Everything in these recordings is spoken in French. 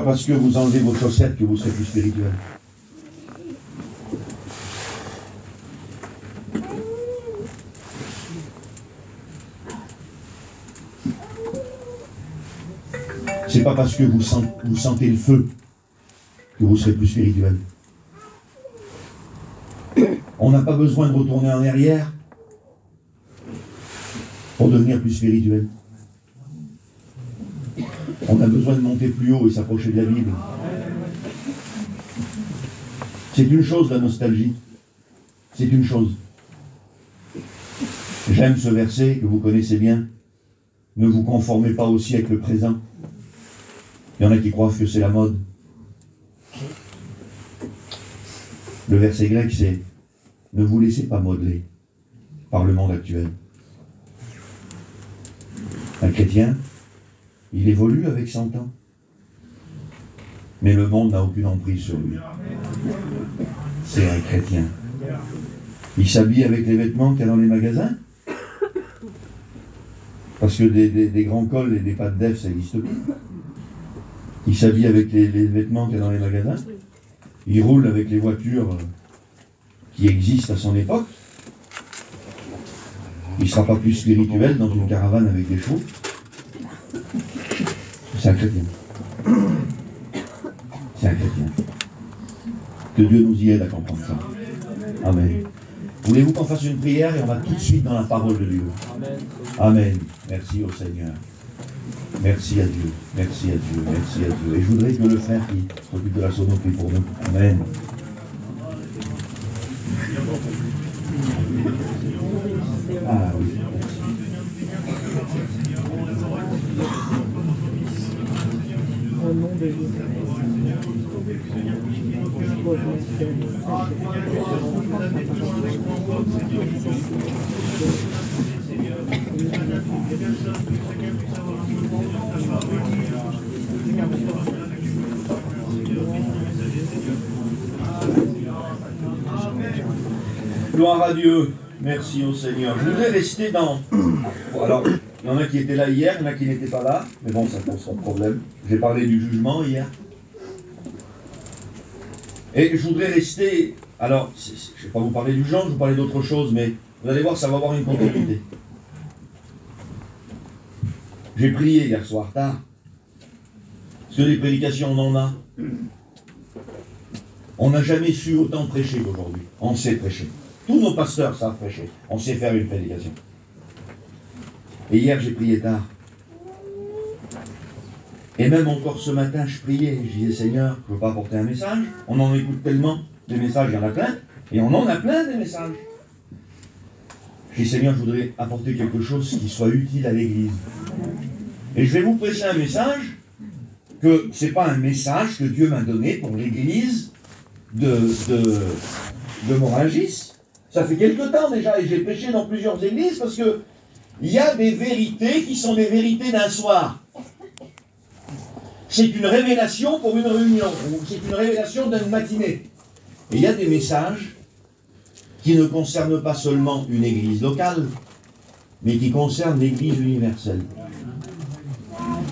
parce que vous enlevez vos chaussettes que vous serez plus spirituel. C'est pas parce que vous sentez le feu que vous serez plus spirituel. On n'a pas besoin de retourner en arrière pour devenir plus spirituel. On a besoin de monter plus haut et s'approcher de la Bible. C'est une chose, la nostalgie. C'est une chose. J'aime ce verset que vous connaissez bien. Ne vous conformez pas au siècle présent. Il y en a qui croient que c'est la mode. Le verset grec, c'est « Ne vous laissez pas modeler par le monde actuel ». Un chrétien, il évolue avec 100 ans. Mais le monde n'a aucune emprise sur lui. C'est un chrétien. Il s'habille avec les vêtements qu'il y a dans les magasins. Parce que des grands cols et des pattes d'œuf, ça n'existe plus. Il s'habille avec les vêtements qu'il y a dans les magasins. Il roule avec les voitures qui existent à son époque. Il ne sera pas plus spirituel dans une caravane avec des chevaux. C'est un chrétien. C'est un chrétien. Que Dieu nous y aide à comprendre ça. Amen. Voulez-vous qu'on fasse une prière et on va tout de suite dans la parole de Dieu. Amen. Merci au Seigneur. Merci à Dieu. Merci à Dieu. Merci à Dieu. Et je voudrais que le frère qui s'occupe de la sono prie pour nous. Amen. Ah oui. Au nom de Jésus. Gloire à Dieu. Merci au Seigneur. Je voudrais rester dans... Bon, alors, il y en a qui étaient là hier, il y en a qui n'étaient pas là, mais bon, ça pose pas de problème. J'ai parlé du jugement hier. Et je voudrais rester... Alors, je ne vais pas vous parler du genre, je vais vous parler d'autre chose, mais vous allez voir, ça va avoir une continuité. J'ai prié hier soir tard. Parce que les prédications, on en a. On n'a jamais su autant prêcher qu'aujourd'hui. On sait prêcher. Tous nos pasteurs savent prêcher. On sait faire une prédication. Et hier, j'ai prié tard. Et même encore ce matin, je priais. Je disais, Seigneur, je ne veux pas apporter un message. On en écoute tellement. Des messages, il y en a plein. Et on en a plein des messages. Je dis, Seigneur, je voudrais apporter quelque chose qui soit utile à l'Église. Et je vais vous prêcher un message que ce n'est pas un message que Dieu m'a donné pour l'Église de Morangis. Ça fait quelque temps déjà, et j'ai prêché dans plusieurs églises, parce que il y a des vérités qui sont des vérités d'un soir. C'est une révélation pour une réunion, ou c'est une révélation d'une matinée. Et il y a des messages qui ne concernent pas seulement une église locale, mais qui concernent l'église universelle.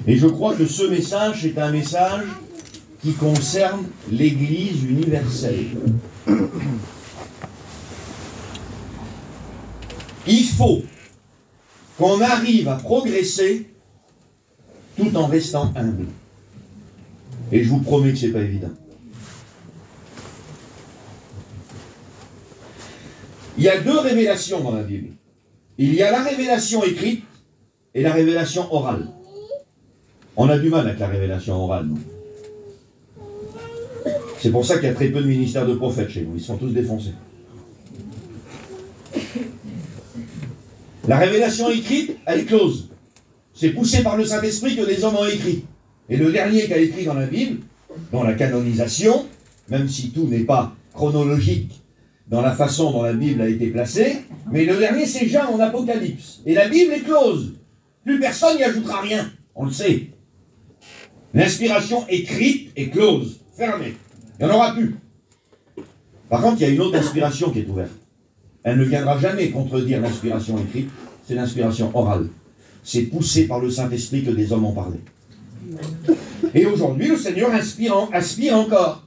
Et je crois que ce message est un message qui concerne l'église universelle. Il faut qu'on arrive à progresser tout en restant humble. Et je vous promets que ce n'est pas évident. Il y a deux révélations dans la Bible. Il y a la révélation écrite et la révélation orale. On a du mal avec la révélation orale, nous. C'est pour ça qu'il y a très peu de ministères de prophètes chez vous. Ils sont tous défoncés. La révélation écrite, elle est close. C'est poussé par le Saint-Esprit que les hommes ont écrit. Et le dernier qui a écrit dans la Bible, dans la canonisation, même si tout n'est pas chronologique dans la façon dont la Bible a été placée, mais le dernier c'est Jean en Apocalypse. Et la Bible est close. Plus personne n'y ajoutera rien. On le sait. L'inspiration écrite est close, fermée. Il n'y en aura plus. Par contre, il y a une autre inspiration qui est ouverte. Elle ne viendra jamais contredire l'inspiration écrite, c'est l'inspiration orale. C'est poussé par le Saint-Esprit que des hommes ont parlé. Et aujourd'hui, le Seigneur aspire encore.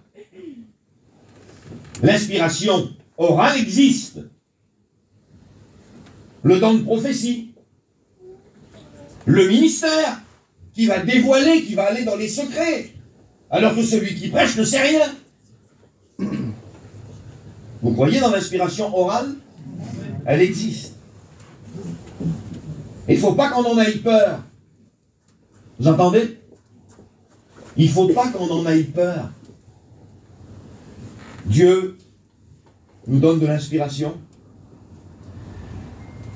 L'inspiration orale existe. Le don de prophétie. Le ministère qui va dévoiler, qui va aller dans les secrets. Alors que celui qui prêche ne sait rien. Vous croyez dans l'inspiration orale? Elle existe. Il ne faut pas qu'on en aille peur. Vous entendez? Il ne faut pas qu'on en aille peur. Dieu nous donne de l'inspiration.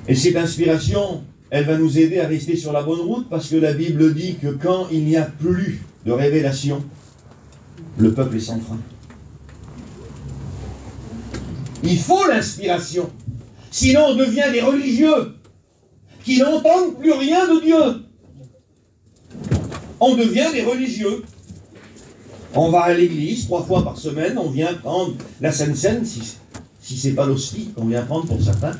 Et cette inspiration, elle va nous aider à rester sur la bonne route parce que la Bible dit que quand il n'y a plus de révélation, le peuple est sans frein. Il faut l'inspiration. Sinon on devient des religieux qui n'entendent plus rien de Dieu. On devient des religieux. On va à l'église 3 fois par semaine, on vient prendre la Sainte Seine, si ce n'est pas l'hostie qu'on vient prendre pour certains.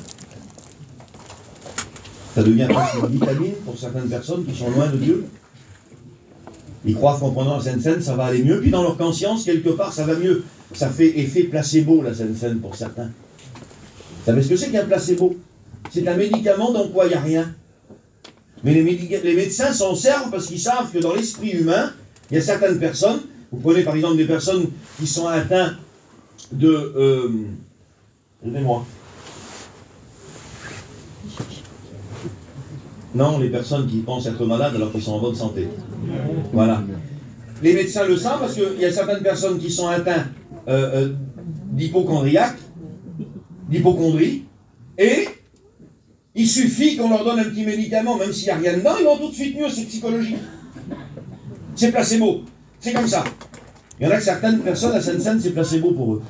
Ça devient presque une vitamine pour certaines personnes qui sont loin de Dieu. Ils croient qu'en prenant la Sainte Seine, ça va aller mieux, puis dans leur conscience, quelque part, ça va mieux. Ça fait effet placebo, la Sainte Seine, pour certains. Vous savez ce que c'est qu'un placebo? C'est un médicament dans quoi il n'y a rien. Mais les médecins s'en servent parce qu'ils savent que dans l'esprit humain, il y a certaines personnes, vous prenez par exemple des personnes qui sont atteintes de... Aidez-moi. Non, les personnes qui pensent être malades alors qu'ils sont en bonne santé. Voilà. Les médecins le savent parce qu'il y a certaines personnes qui sont atteintes d'hypochondrie, et il suffit qu'on leur donne un petit médicament, même s'il n'y a rien dedans, ils vont tout de suite mieux, c'est psychologique. C'est placebo. C'est comme ça. Il y en a que certaines personnes, la Sainte Seine, c'est placebo pour eux.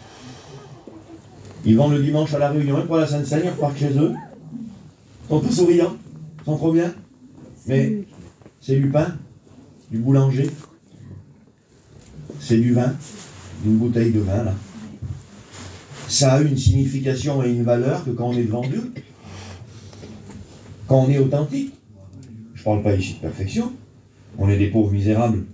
Ils vont le dimanche à la réunion, ils prennent la Sainte Seine, ils repartent chez eux. Ils sont tous souriants, ils sont trop bien. Mais c'est du pain, du boulanger. C'est du vin, d'une bouteille de vin, là. Ça a une signification et une valeur que quand on est devant Dieu. Quand on est authentique. Je ne parle pas ici de perfection. On est des pauvres misérables.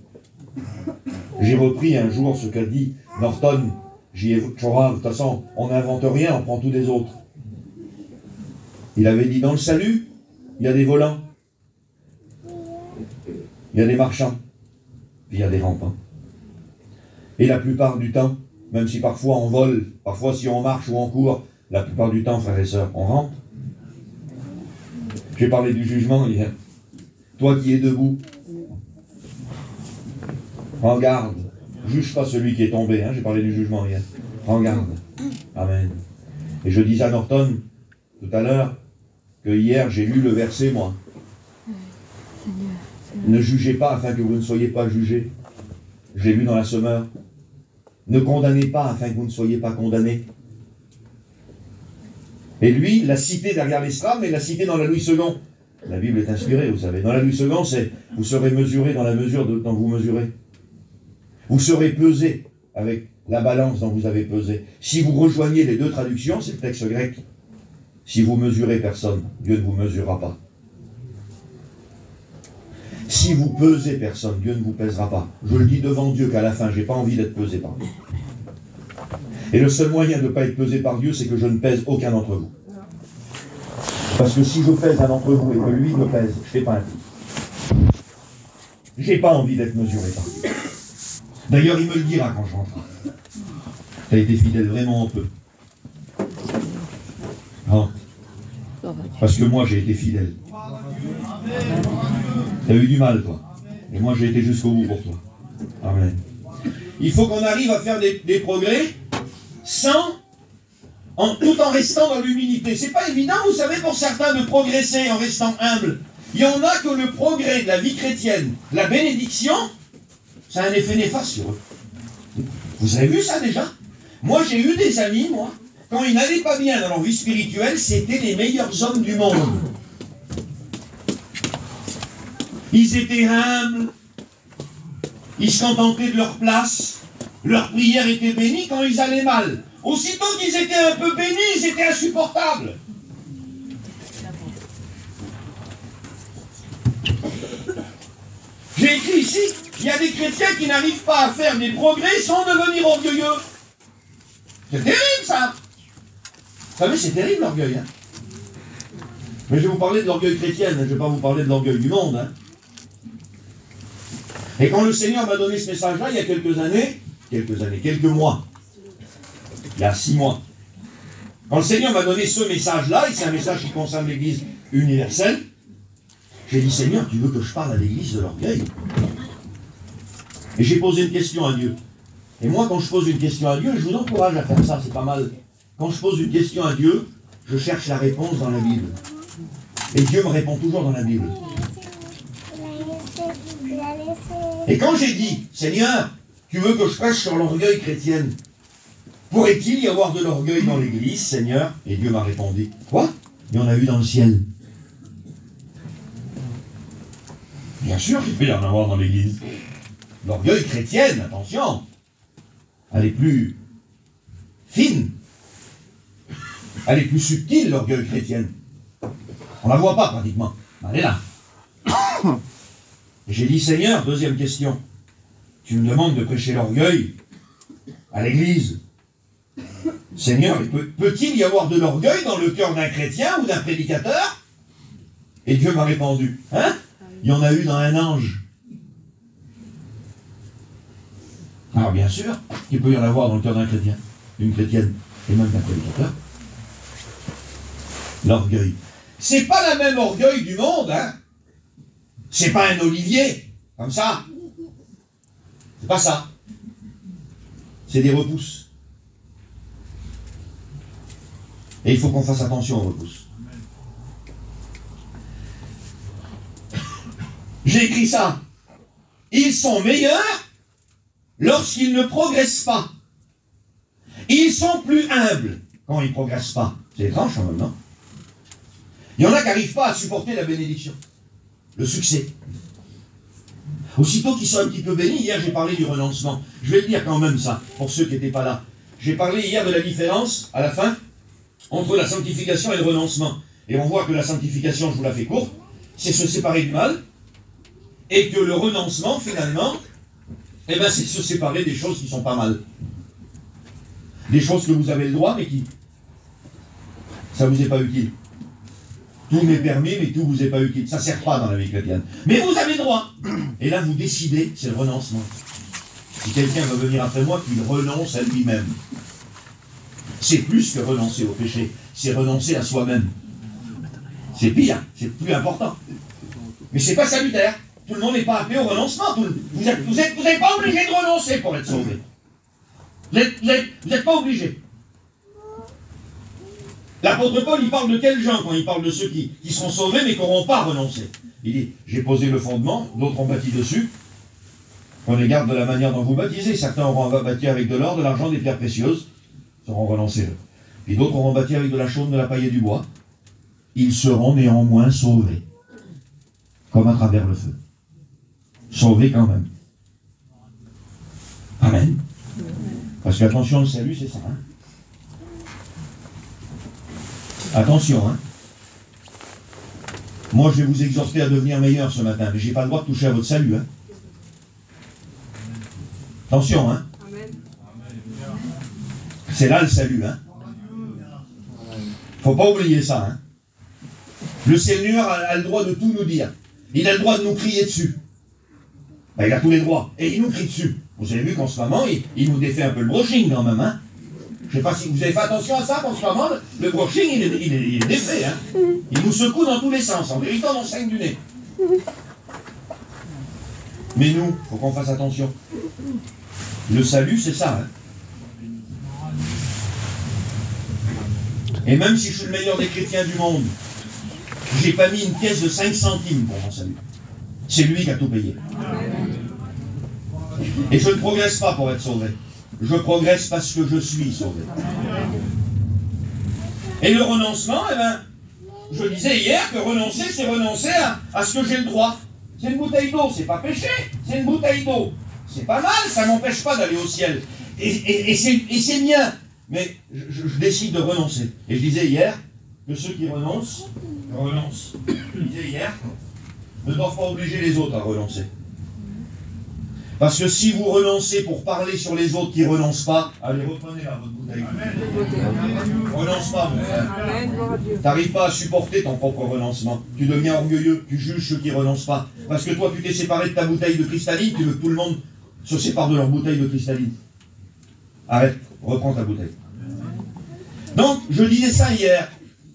J'ai repris un jour ce qu'a dit Norton. J'y ai de toute façon, on n'invente rien, on prend tout des autres. Il avait dit, dans le salut, il y a des volants. Il y a des marchands. Puis il y a des rampants. Et la plupart du temps, même si parfois on vole, parfois si on marche ou on court, la plupart du temps, frères et sœurs, on rampe. J'ai parlé du jugement hier. Toi qui es debout, prends garde. Juge pas celui qui est tombé. Hein, j'ai parlé du jugement hier. Prends garde. Amen. Et je disais à Norton, tout à l'heure, que hier j'ai lu le verset, moi. Ne jugez pas afin que vous ne soyez pas jugés. Je l'ai lu dans la Semeur. Ne condamnez pas afin que vous ne soyez pas condamnés. Et lui, l'a cité derrière l'estrade, mais l'a cité dans la Louis II. La Bible est inspirée, vous savez. Dans la Louis II, c'est « Vous serez mesurés dans la mesure dont vous mesurez. Vous serez pesés avec la balance dont vous avez pesé. » Si vous rejoignez les deux traductions, c'est le texte grec. Si vous mesurez personne, Dieu ne vous mesurera pas. Si vous pesez personne, Dieu ne vous pèsera pas. Je le dis devant Dieu qu'à la fin, je n'ai pas envie d'être pesé par Dieu. Et le seul moyen de ne pas être pesé par Dieu, c'est que je ne pèse aucun d'entre vous. Parce que si je pèse un d'entre vous et que lui me pèse, je ne fais pas un coup. Je n'ai pas envie d'être mesuré par Dieu. D'ailleurs, il me le dira quand je rentre. Tu as été fidèle vraiment un peu. Non. Parce que moi, j'ai été fidèle. Tu as eu du mal, toi. Et moi, j'ai été jusqu'au bout pour toi. Amen. Il faut qu'on arrive à faire des progrès tout en restant dans l'humilité. C'est pas évident, vous savez, pour certains de progresser en restant humble. Il y en a que le progrès de la vie chrétienne, la bénédiction, ça a un effet néfaste sur eux. Vous avez vu ça déjà? Moi, j'ai eu des amis, moi, quand ils n'allaient pas bien dans leur vie spirituelle, c'était les meilleurs hommes du monde. Ils étaient humbles, ils se contentaient de leur place, leur prière était bénie quand ils allaient mal. Aussitôt qu'ils étaient un peu bénis, ils étaient insupportables. J'ai J'ai écrit ici, il y a des chrétiens qui n'arrivent pas à faire des progrès sans devenir orgueilleux. C'est terrible, ça. Vous savez, c'est terrible, l'orgueil. Hein. Mais je vais vous parler de l'orgueil chrétien, je ne vais pas vous parler de l'orgueil du monde. Hein. Et quand le Seigneur m'a donné ce message-là, il y a quelques mois, il y a 6 mois, quand le Seigneur m'a donné ce message-là, et c'est un message qui concerne l'Église universelle, j'ai dit, Seigneur, tu veux que je parle à l'Église de l'orgueil? Et j'ai posé une question à Dieu. Et moi, quand je pose une question à Dieu, je vous encourage à faire ça, c'est pas mal. Quand je pose une question à Dieu, je cherche la réponse dans la Bible. Et Dieu me répond toujours dans la Bible. Et quand j'ai dit, Seigneur, tu veux que je prêche sur l'orgueil chrétien, pourrait-il y avoir de l'orgueil dans l'Église, Seigneur? Et Dieu m'a répondu, quoi? Il y en a eu dans le ciel. Bien sûr qu'il peut y en avoir dans l'Église. L'orgueil chrétienne, attention, elle est plus fine, elle est plus subtile, l'orgueil chrétienne. On ne la voit pas pratiquement, elle est là. J'ai dit, Seigneur, deuxième question, tu me demandes de prêcher l'orgueil à l'Église. Seigneur, peut-il y avoir de l'orgueil dans le cœur d'un chrétien ou d'un prédicateur? Et Dieu m'a répondu, hein? Il y en a eu dans un ange. Alors bien sûr, il peut y en avoir dans le cœur d'un chrétien, d'une chrétienne, et même d'un prédicateur. L'orgueil. C'est pas la même orgueil du monde, hein? C'est pas un olivier, comme ça. C'est pas ça. C'est des repousses. Et il faut qu'on fasse attention aux repousses. J'ai écrit ça. Ils sont meilleurs lorsqu'ils ne progressent pas. Ils sont plus humbles quand ils ne progressent pas. C'est étrange quand même, non? Il y en a qui n'arrivent pas à supporter la bénédiction, le succès. Aussitôt qu'ils sont un petit peu bénis, hier j'ai parlé du renoncement. Je vais le dire quand même ça, pour ceux qui n'étaient pas là. J'ai parlé hier de la différence, à la fin, entre la sanctification et le renoncement. Et on voit que la sanctification, je vous la fais courte, c'est se séparer du mal, et que le renoncement, finalement, eh ben, c'est se séparer des choses qui ne sont pas mal. Des choses que vous avez le droit, mais qui, ça ne vous est pas utile. Tout m'est permis, mais tout ne vous est pas utile. Ça ne sert pas dans la vie chrétienne. Mais vous avez le droit. Et là, vous décidez, c'est le renoncement. Si quelqu'un veut venir après moi, qu'il renonce à lui-même. C'est plus que renoncer au péché. C'est renoncer à soi-même. C'est pire, c'est plus important. Mais c'est pas salutaire. Tout le monde n'est pas appelé au renoncement. Vous n'êtes pas obligé de renoncer pour être sauvé. Vous n'êtes pas obligé. L'apôtre Paul, il parle de quels gens quand il parle de ceux qui seront sauvés mais qui n'auront pas renoncé? Il dit, j'ai posé le fondement, d'autres ont bâti dessus. Prenez garde de la manière dont vous baptisez. Certains auront bâti avec de l'or, de l'argent, des pierres précieuses. Ils seront renoncés. Puis d'autres auront bâti avec de la chaume, de la paille et du bois. Ils seront néanmoins sauvés. Comme à travers le feu. Sauvés quand même. Amen. Parce qu'attention, le salut, c'est ça. Hein? Attention, hein. Moi, je vais vous exhorter à devenir meilleur ce matin, mais je n'ai pas le droit de toucher à votre salut. Hein. Attention, hein. C'est là le salut, hein. Faut pas oublier ça, hein. Le Seigneur a le droit de tout nous dire. Il a le droit de nous crier dessus. Ben, il a tous les droits. Et il nous crie dessus. Vous avez vu qu'en ce moment, il nous défait un peu le brushing quand même, hein. Je ne sais pas si vous avez fait attention à ça, qu'en ce moment, le brushing, il est défait, hein. Il nous secoue dans tous les sens, en véritant dans le saigne du nez. Mais nous, il faut qu'on fasse attention. Le salut, c'est ça, hein. Et même si je suis le meilleur des chrétiens du monde, j'ai pas mis une pièce de 5 centimes pour mon salut. C'est lui qui a tout payé. Et je ne progresse pas pour être sauvé. Je progresse parce que je suis sauvé. Et le renoncement, eh ben, je disais hier que renoncer, c'est renoncer à ce que j'ai le droit. C'est une bouteille d'eau, c'est pas péché, c'est une bouteille d'eau. C'est pas mal, ça m'empêche pas d'aller au ciel. Et c'est bien. Mais je décide de renoncer. Et je disais hier que ceux qui renoncent. Je disais hier, ne doivent pas obliger les autres à renoncer. Parce que si vous renoncez pour parler sur les autres qui ne renoncent pas, allez, reprenez-la, votre bouteille. Renonce pas, mon frère. Tu n'arrives pas à supporter ton propre renoncement. Tu deviens orgueilleux, tu juges ceux qui ne renoncent pas. Parce que toi, tu t'es séparé de ta bouteille de cristalline, tu veux que tout le monde se sépare de leur bouteille de cristalline. Arrête, reprends ta bouteille. Donc, je disais ça hier.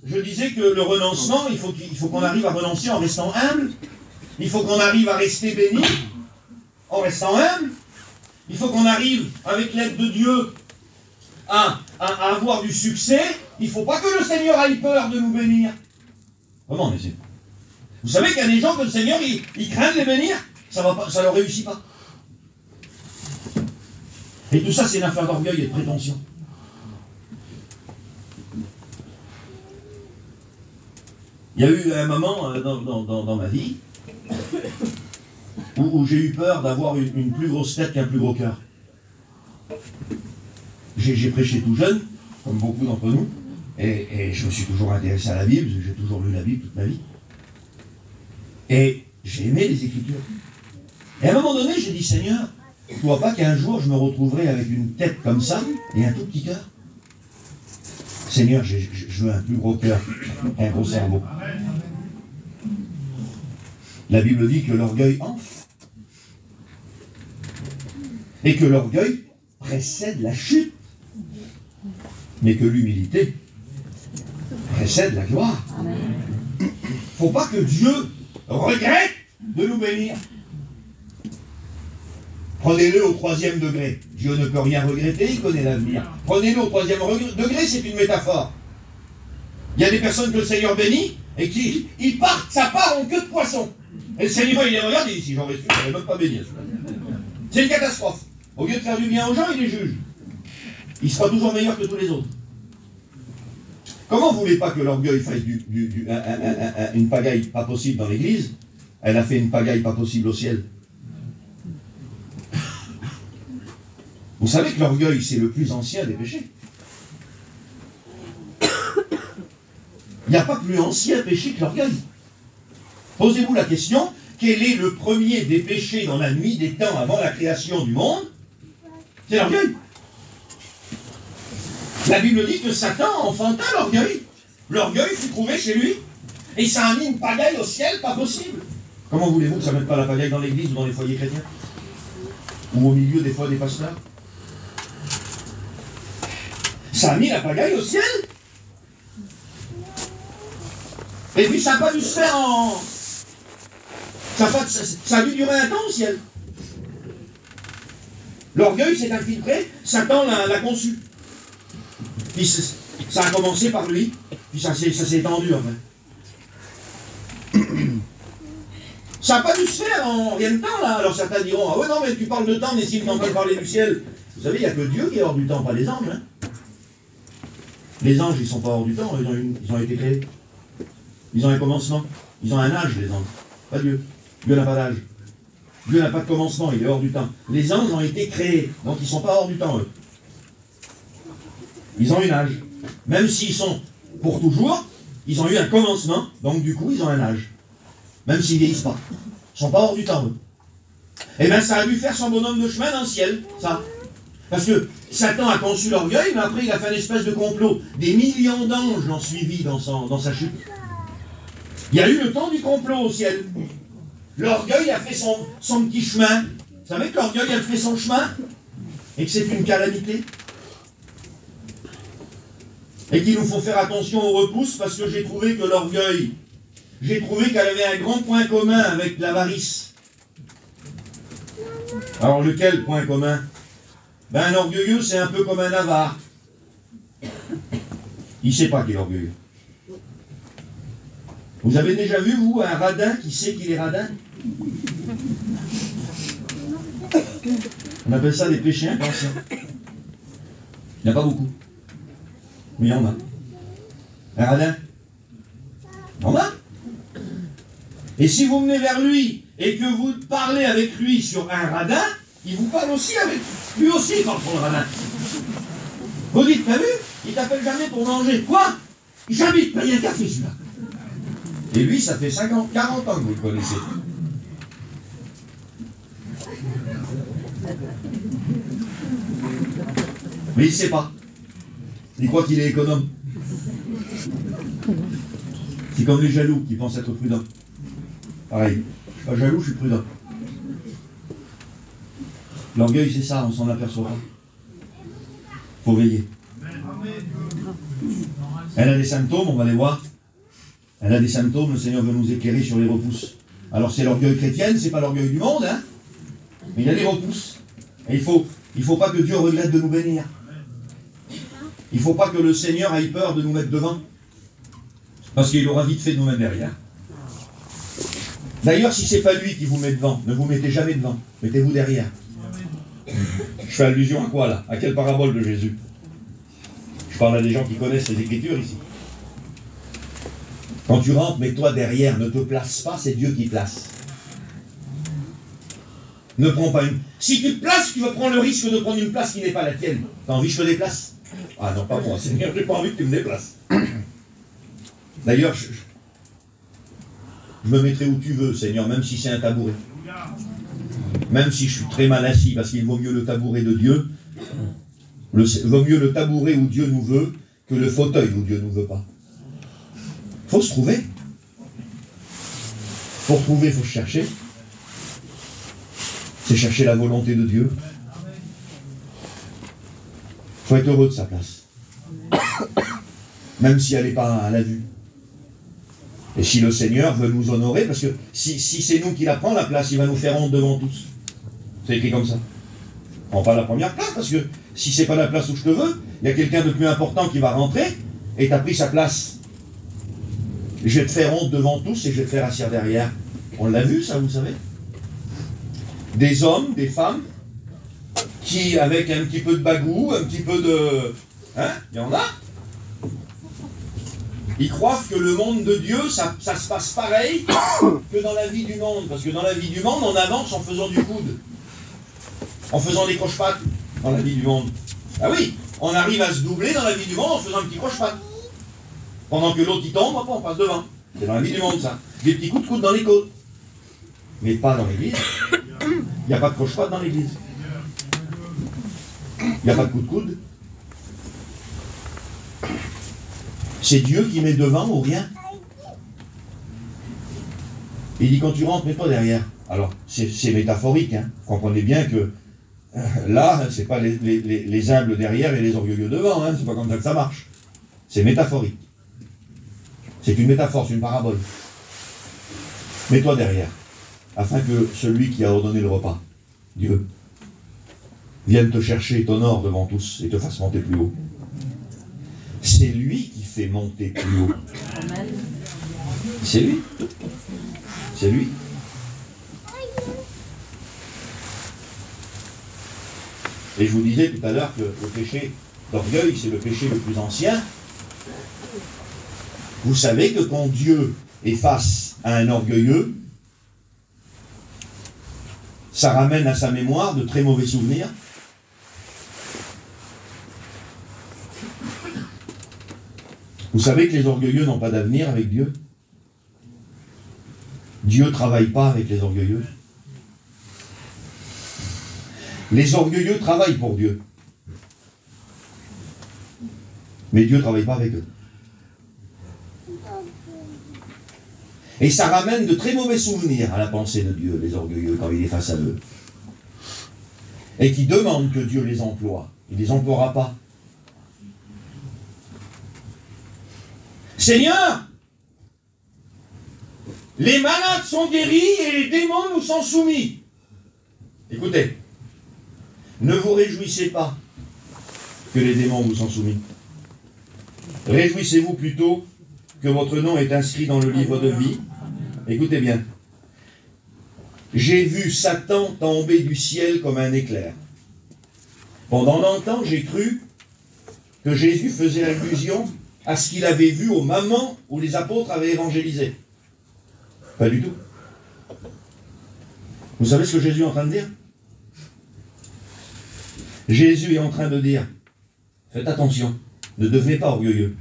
Je disais que le renoncement, il faut qu'on arrive à renoncer en restant humble. Il faut qu'on arrive à rester béni en restant humble. Il faut qu'on arrive, avec l'aide de Dieu, à avoir du succès. Il ne faut pas que le Seigneur ait peur de nous bénir. Comment on essaie? Vous savez qu'il y a des gens que le Seigneur, il craint de les bénir, ça ne leur réussit pas. Et tout ça, c'est une affaire d'orgueil et de prétention. Il y a eu un moment dans ma vie où j'ai eu peur d'avoir une plus grosse tête qu'un plus gros cœur. J'ai prêché tout jeune, comme beaucoup d'entre nous, et je me suis toujours intéressé à la Bible, j'ai toujours lu la Bible toute ma vie. Et j'ai aimé les Écritures. Et à un moment donné, j'ai dit, Seigneur, tu ne vois pas qu'un jour je me retrouverai avec une tête comme ça et un tout petit cœur? Seigneur, je veux un plus gros cœur, un gros cerveau. La Bible dit que l'orgueil enfle. Et que l'orgueil précède la chute. Mais que l'humilité précède la gloire. Il ne faut pas que Dieu regrette de nous bénir. Prenez-le au 3e degré. Dieu ne peut rien regretter, il connaît l'avenir. Prenez-le au 3e degré, c'est une métaphore. Il y a des personnes que le Seigneur bénit et qui partent, ça part en queue de poisson. Et le Seigneur, il les regarde et dit, si j'en reste une, je n'aurais même pas béni. C'est une catastrophe. Au lieu de faire du bien aux gens, il les juge. Il sera toujours meilleur que tous les autres. Comment vous voulez pas que l'orgueil fasse une pagaille pas possible dans l'église? Elle a fait une pagaille pas possible au ciel. Vous savez que l'orgueil, c'est le plus ancien des péchés. Il n'y a pas plus ancien péché que l'orgueil. Posez-vous la question, quel est le premier des péchés dans la nuit des temps avant la création du monde? C'est l'orgueil. La Bible dit que Satan enfanta l'orgueil. L'orgueil fut trouvé chez lui. Et ça a mis une pagaille au ciel, pas possible. Comment voulez-vous que ça ne mette pas la pagaille dans l'église ou dans les foyers chrétiens? Ou au milieu des fois des pasteurs? Ça a mis la pagaille au ciel. Et puis ça n'a pas dû se faire en... Ça a dû durer un temps au ciel. L'orgueil s'est infiltré, Satan l'a conçu. Puis ça a commencé par lui, puis ça s'est étendu après. Ça n'a pas dû se faire en rien de temps là. Alors certains diront, ah ouais non mais tu parles de temps, mais si tu n'entends pas parler du ciel. Vous savez, il n'y a que Dieu qui est hors du temps, pas les anges. Hein. Les anges, ils ne sont pas hors du temps, ils ont été créés. Ils ont un commencement. Ils ont un âge, les anges. Pas Dieu. Dieu n'a pas d'âge. Dieu n'a pas de commencement, il est hors du temps. Les anges ont été créés, donc ils ne sont pas hors du temps, eux. Ils ont un âge. Même s'ils sont pour toujours, ils ont eu un commencement, donc du coup, ils ont un âge. Même s'ils ne vieillissent pas. Ils ne sont pas hors du temps, eux. Eh bien, ça a dû faire son bonhomme de chemin dans le ciel, ça. Parce que Satan a conçu l'orgueil, mais après, il a fait une espèce de complot. Des millions d'anges l'ont suivi dans sa chute. Il y a eu le temps du complot au ciel. L'orgueil a fait son petit chemin. Vous savez que l'orgueil a fait son chemin et que c'est une calamité. Et qu'il nous faut faire attention aux repousses parce que j'ai trouvé que l'orgueil, j'ai trouvé qu'elle avait un grand point commun avec l'avarice. Alors lequel point commun? Ben un orgueilleux c'est un peu comme un avare. Il ne sait pas qu'il est orgueilleux. Vous avez déjà vu, vous, un radin qui sait qu'il est radin? On appelle ça des péchés inconscients. Il n'y en a pas beaucoup. Mais il y en a. Un radin? Il y en a. Et si vous venez vers lui et que vous parlez avec lui sur un radin, il vous parle aussi avec... Lui aussi, il parle pour le radin. Vous dites, t'as vu? Il t'appelle jamais pour manger. Quoi? Jamais il te paye un café, celui-là. Et lui, ça fait 40 ans que vous le connaissez. Mais il ne sait pas. Il croit qu'il est économe. C'est comme les jaloux qui pensent être prudents. Pareil, je suis pas jaloux, je suis prudent. L'orgueil, c'est ça, on s'en aperçoit pas. Faut veiller. Elle a des symptômes, on va les voir. Elle a des symptômes, le Seigneur veut nous éclairer sur les repousses. Alors c'est l'orgueil chrétien, c'est pas l'orgueil du monde, hein. Mais il y a des repousses. Et il faut pas que Dieu regrette de nous bénir. Il ne faut pas que le Seigneur aille peur de nous mettre devant. Parce qu'il aura vite fait de nous mettre derrière. D'ailleurs, si ce n'est pas lui qui vous met devant, ne vous mettez jamais devant. Mettez-vous derrière. Je fais allusion à quoi là? À quelle parabole de Jésus? Je parle à des gens qui connaissent les Écritures ici. Quand tu rentres, mets-toi derrière. Ne te place pas, c'est Dieu qui place. Ne prends pas une... Si tu te places, tu vas prendre le risque de prendre une place qui n'est pas la tienne. T'as envie que je te déplace? Ah non, pas moi, Seigneur, j'ai pas envie que tu me déplaces. D'ailleurs, je me mettrai où tu veux, Seigneur, même si c'est un tabouret. Même si je suis très mal assis, parce qu'il vaut mieux le tabouret de Dieu, vaut mieux le tabouret où Dieu nous veut, que le fauteuil où Dieu ne nous veut pas. Il faut se trouver. Pour trouver, il faut chercher. C'est chercher la volonté de Dieu. Il faut être heureux de sa place. Même si elle n'est pas à la vue. Et si le Seigneur veut nous honorer, parce que si c'est nous qui la prend la place, il va nous faire honte devant tous. C'est écrit comme ça. Prends pas la première place, parce que si c'est pas la place où je te veux, il y a quelqu'un de plus important qui va rentrer, et tu as pris sa place. Je vais te faire honte devant tous, et je vais te faire asseoir derrière. On l'a vu, ça, vous savez. Des hommes, des femmes, qui, avec un petit peu de bagou, un petit peu de... Hein, il y en a. Ils croient que le monde de Dieu, ça se passe pareil que dans la vie du monde. Parce que dans la vie du monde, on avance en faisant du coude. En faisant des croche-pattes dans la vie du monde. Ah oui, on arrive à se doubler dans la vie du monde en faisant un petit croche-pattes. Pendant que l'autre, il tombe, on passe devant. C'est dans la vie du monde, ça. Des petits coups de coude dans les côtes. Mais pas dans l'église. Il n'y a pas de croche-pattes dans l'église. Il n'y a pas de coup de coude. C'est Dieu qui met devant ou rien. Il dit quand tu rentres, mets-toi derrière. Alors, c'est métaphorique. Hein. Vous comprenez bien que là, c'est pas les humbles derrière et les orgueilleux devant. Hein. C'est pas comme ça que ça marche. C'est métaphorique. C'est une métaphore, c'est une parabole. Mets-toi derrière, afin que celui qui a ordonné le repas, Dieu, vienne te chercher et t'honore devant tous et te fasse monter plus haut. C'est lui qui fait monter plus haut. C'est lui. C'est lui. Et je vous disais tout à l'heure que le péché d'orgueil, c'est le péché le plus ancien. Vous savez que quand Dieu est face à un orgueilleux, ça ramène à sa mémoire de très mauvais souvenirs. Vous savez que les orgueilleux n'ont pas d'avenir avec Dieu. Dieu ne travaille pas avec les orgueilleux. Les orgueilleux travaillent pour Dieu. Mais Dieu ne travaille pas avec eux. Et ça ramène de très mauvais souvenirs à la pensée de Dieu, les orgueilleux, quand il est face à eux. Et qui demandent que Dieu les emploie. Il ne les emploiera pas. Seigneur, les malades sont guéris et les démons nous sont soumis. Écoutez, ne vous réjouissez pas que les démons vous sont soumis. Réjouissez-vous plutôt que votre nom est inscrit dans le livre de vie. Écoutez bien. J'ai vu Satan tomber du ciel comme un éclair. Pendant longtemps, j'ai cru que Jésus faisait allusion à ce qu'il avait vu au moment où les apôtres avaient évangélisé. Pas du tout. Vous savez ce que Jésus est en train de dire? Jésus est en train de dire, faites attention, ne devenez pas orgueilleux.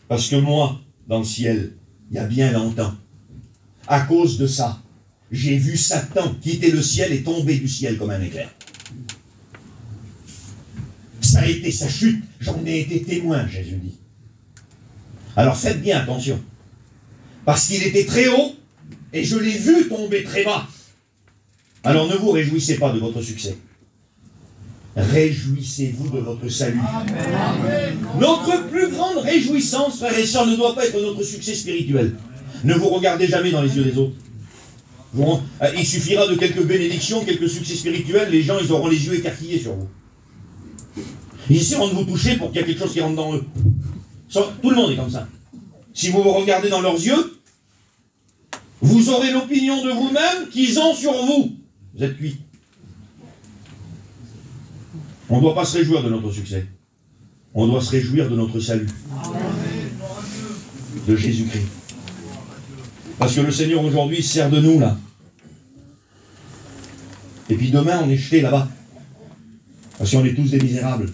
Parce que moi, dans le ciel, il y a bien longtemps, à cause de ça, j'ai vu Satan quitter le ciel et tomber du ciel comme un éclair. Ça a été sa chute, j'en ai été témoin, Jésus dit. Alors faites bien attention. Parce qu'il était très haut, et je l'ai vu tomber très bas. Alors ne vous réjouissez pas de votre succès. Réjouissez-vous de votre salut. Amen. Notre plus grande réjouissance, frères et sœurs, ne doit pas être notre succès spirituel. Ne vous regardez jamais dans les yeux des autres. Il suffira de quelques bénédictions, quelques succès spirituels, les gens ils auront les yeux écarquillés sur vous. Ils essaieront de vous toucher pour qu'il y ait quelque chose qui rentre dans eux. Tout le monde est comme ça. Si vous vous regardez dans leurs yeux, vous aurez l'opinion de vous-même qu'ils ont sur vous. Vous êtes cuits. On ne doit pas se réjouir de notre succès. On doit se réjouir de notre salut. De Jésus-Christ. Parce que le Seigneur aujourd'hui sert de nous là. Et puis demain on est jeté là-bas. Parce qu'on est tous des misérables.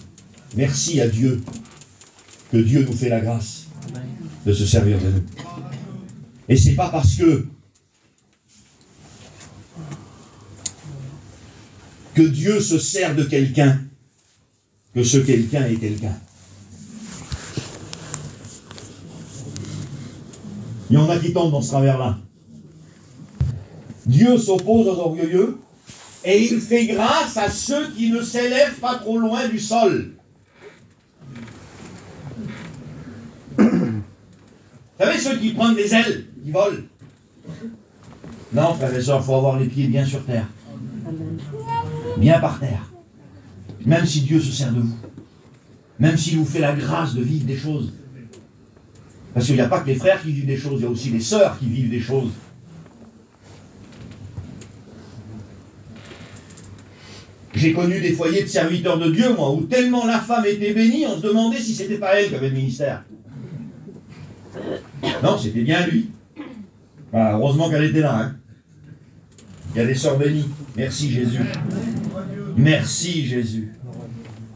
Merci à Dieu. Que Dieu nous fait la grâce de se servir de nous. Et c'est pas parce que Dieu se sert de quelqu'un que ce quelqu'un est quelqu'un. Il y en a qui tombent dans ce travers-là. Dieu s'oppose aux orgueilleux et il fait grâce à ceux qui ne s'élèvent pas trop loin du sol. Vous savez, ceux qui prennent des ailes, qui volent. Non, frères et sœurs, il faut avoir les pieds bien sur terre. Bien par terre. Même si Dieu se sert de vous. Même s'il vous fait la grâce de vivre des choses. Parce qu'il n'y a pas que les frères qui vivent des choses, il y a aussi les sœurs qui vivent des choses. J'ai connu des foyers de serviteurs de Dieu, moi, où tellement la femme était bénie, on se demandait si c'était pas elle qui avait le ministère. Non, c'était bien lui. Voilà, heureusement qu'elle était là. Hein. Il y a des sœurs bénies. Merci Jésus. Merci Jésus.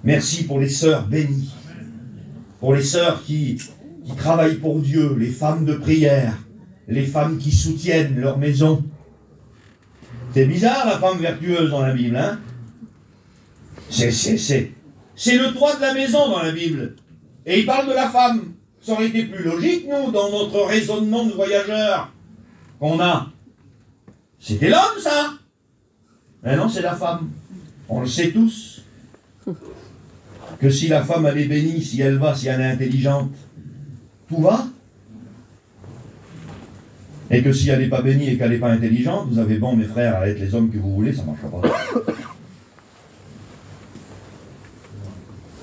Merci pour les sœurs bénies. Pour les sœurs qui travaillent pour Dieu, les femmes de prière, les femmes qui soutiennent leur maison. C'est bizarre la femme vertueuse dans la Bible, hein? C'est le toit de la maison dans la Bible. Et il parle de la femme. Ça aurait été plus logique, nous, dans notre raisonnement de voyageurs qu'on a. C'était l'homme, ça. Mais non, c'est la femme. On le sait tous. Que si la femme, elle est bénie, si elle va, si elle est intelligente, tout va. Et que si elle n'est pas bénie et qu'elle n'est pas intelligente, vous avez bon, mes frères, à être les hommes que vous voulez, ça ne marchera pas.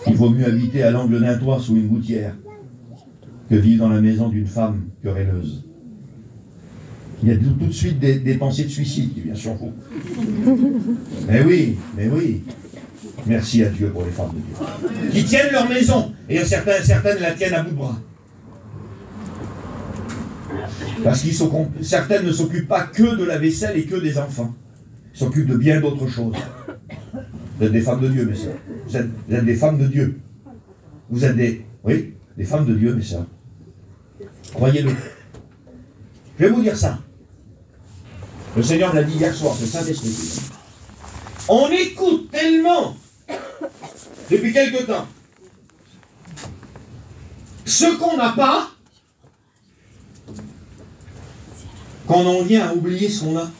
Il vaut mieux habiter à l'angle d'un toit sous une gouttière que vivre dans la maison d'une femme querelleuse. Il y a tout de suite des pensées de suicide qui viennent sur vous. Mais oui, mais oui. Merci à Dieu pour les femmes de Dieu. Qui tiennent leur maison. Et certaines la tiennent à bout de bras. Parce que certaines ne s'occupent pas que de la vaisselle et que des enfants. Ils s'occupent de bien d'autres choses. Vous êtes des femmes de Dieu, mes sœurs. Vous êtes des femmes de Dieu. Vous êtes des femmes de Dieu, mes sœurs. Croyez-le. Je vais vous dire ça. Le Seigneur me l'a dit hier soir, c'est le Saint-Esprit. On écoute tellement, depuis quelque temps, ce qu'on n'a pas, qu'on en vient à oublier ce qu'on a.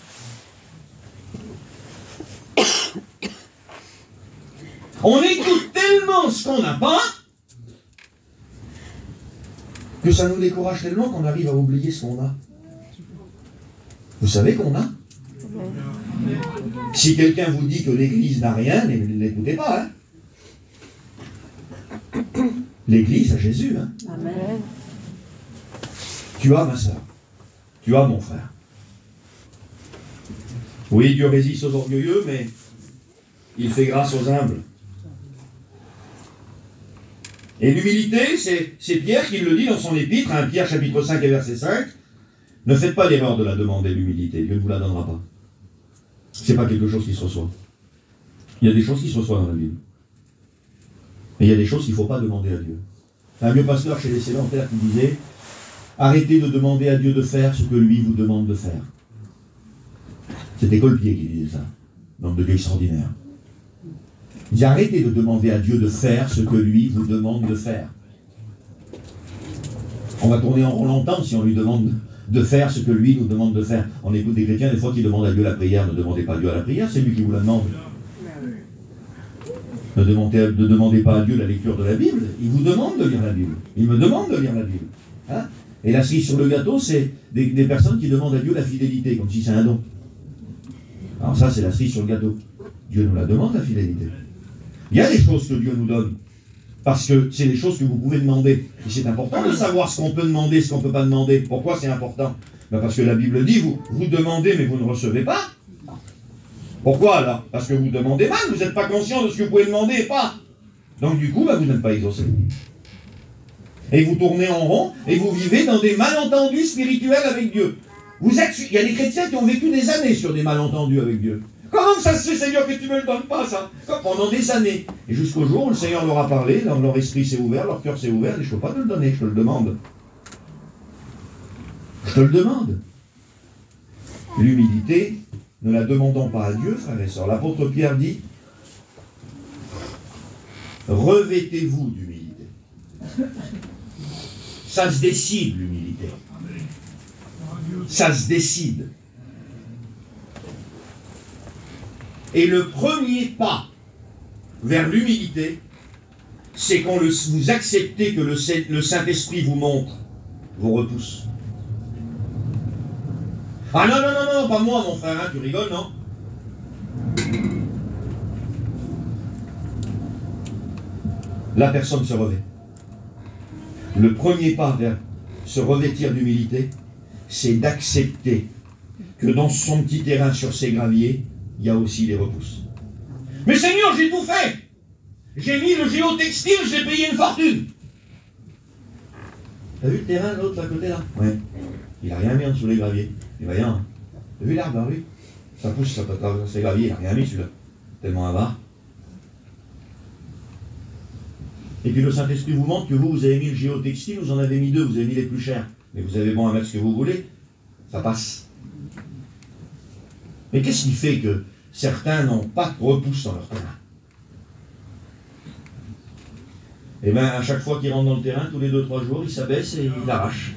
On écoute tellement ce qu'on n'a pas, que ça nous décourage tellement qu'on arrive à oublier ce qu'on a. Vous savez qu'on a. Si quelqu'un vous dit que l'Église n'a rien, ne l'écoutez pas. Hein. L'Église a Jésus. Hein. Amen. Tu as ma soeur. Tu as mon frère. Oui, Dieu résiste aux orgueilleux, mais il fait grâce aux humbles. Et l'humilité, c'est Pierre qui le dit dans son épître, hein, Pierre chapitre 5 et verset 5. Ne faites pas l'erreur de la demander, l'humilité. Dieu ne vous la donnera pas. Ce n'est pas quelque chose qui se reçoit. Il y a des choses qui se reçoivent dans la Bible. Mais il y a des choses qu'il ne faut pas demander à Dieu. Un vieux pasteur chez les sédentaires qui disait « Arrêtez de demander à Dieu de faire ce que lui vous demande de faire. » C'était Colpier qui disait ça. Donc de Dieu extraordinaire. Il dit arrêtez de demander à Dieu de faire ce que lui vous demande de faire. On va tourner en rond longtemps si on lui demande de faire ce que lui nous demande de faire. On écoute des chrétiens des fois qui demandent à Dieu la prière. Ne demandez pas à Dieu la prière, c'est lui qui vous la demande. Ne demandez pas à Dieu la lecture de la Bible. Il vous demande de lire la Bible. Il me demande de lire la Bible. Hein? Et la cerise sur le gâteau, c'est des personnes qui demandent à Dieu la fidélité, comme si c'est un don. Alors ça, c'est la cerise sur le gâteau. Dieu nous la demande, la fidélité. Il y a des choses que Dieu nous donne. Parce que c'est des choses que vous pouvez demander. Et c'est important de savoir ce qu'on peut demander, ce qu'on ne peut pas demander. Pourquoi c'est important? Parce que la Bible dit, vous demandez, mais vous ne recevez pas. Pourquoi alors? Parce que vous demandez mal, vous n'êtes pas conscient de ce que vous pouvez demander et pas. Donc du coup, vous n'êtes pas exaucé. Et vous tournez en rond, et vous vivez dans des malentendus spirituels avec Dieu. Il y a des chrétiens qui ont vécu des années sur des malentendus avec Dieu. Comment ça se fait, Seigneur, que tu ne me le donnes pas, ça? Pendant des années. Et jusqu'au jour où le Seigneur leur a parlé, leur esprit s'est ouvert, leur cœur s'est ouvert, et je ne peux pas te le donner, je te le demande. Je te le demande. L'humilité, ne la demandons pas à Dieu, frères et sœurs. L'apôtre Pierre dit, revêtez-vous d'humilité. Ça se décide, l'humilité. Ça se décide. Et le premier pas vers l'humilité, c'est quand vous acceptez que le Saint-Esprit vous montre vos repousses. Ah non, non, non, non, pas moi, mon frère, hein, tu rigoles, non? La personne se revêt. Le premier pas vers se revêtir d'humilité, c'est d'accepter que dans son petit terrain sur ses graviers, il y a aussi des repousses. Mais Seigneur, j'ai tout fait. J'ai mis le géotextile, j'ai payé une fortune. T'as vu le terrain, l'autre, à côté, là? Ouais. Il n'a rien mis en dessous les graviers. Il va rien. T'as vu l'arbre, lui? Ça pousse, ça peut traverser les graviers, il n'a rien mis, celui-là. Tellement avare. Et puis le Saint-Esprit vous montre que vous avez mis le géotextile, vous en avez mis deux, vous avez mis les plus chers. Mais vous avez bon à mettre ce que vous voulez, ça passe. Mais qu'est-ce qui fait que certains n'ont pas de repousse dans leur terrain? Eh bien, à chaque fois qu'ils rentrent dans le terrain, tous les 2-3 jours, ils s'abaissent et ils l'arrachent.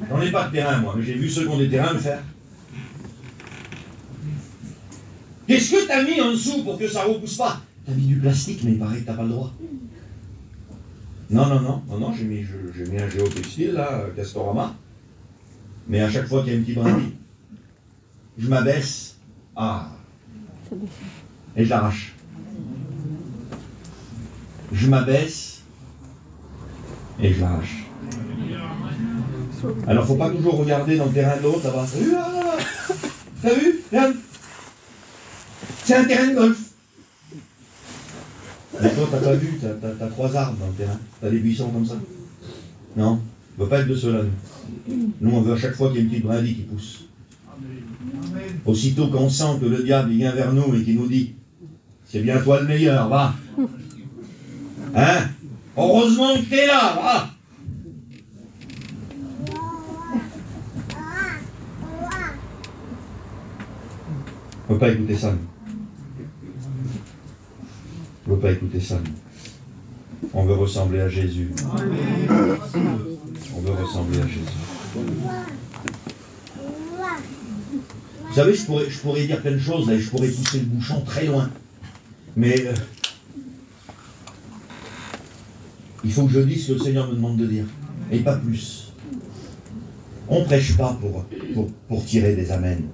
J'en ai pas de terrain, moi, mais j'ai vu ceux qui ont des terrains le faire. Qu'est-ce que tu as mis en dessous pour que ça ne repousse pas? Tu as mis du plastique, mais il paraît que tu n'as pas le droit. Non, non, non, non, non, j'ai mis un géotextile, là, Castorama. Mais à chaque fois qu'il y a une petite brindille, je m'abaisse, et je l'arrache. Je m'abaisse, et je l'arrache. Alors, il ne faut pas toujours regarder dans le terrain de l'autre, là-bas. T'as vu? Regarde. C'est un terrain de golf. Mais toi, t'as pas vu, t'as 3 arbres dans le terrain. T'as des buissons comme ça. Non, on ne veut pas être de ceux-là, nous. Nous, on veut à chaque fois qu'il y ait une petite brindille qui pousse. Aussitôt qu'on sent que le diable il vient vers nous et qu'il nous dit « C'est bien toi le meilleur, va !» Hein? Heureusement que t'es là, va! On ne peut pas écouter ça, nous. On ne veut pas écouter ça, nous. On veut ressembler à Jésus. On veut ressembler à Jésus. Vous savez, je pourrais dire plein de choses, là, et je pourrais pousser le bouchon très loin. Mais il faut que je dise ce que le Seigneur me demande de dire. Et pas plus. On ne prêche pas pour tirer des amens.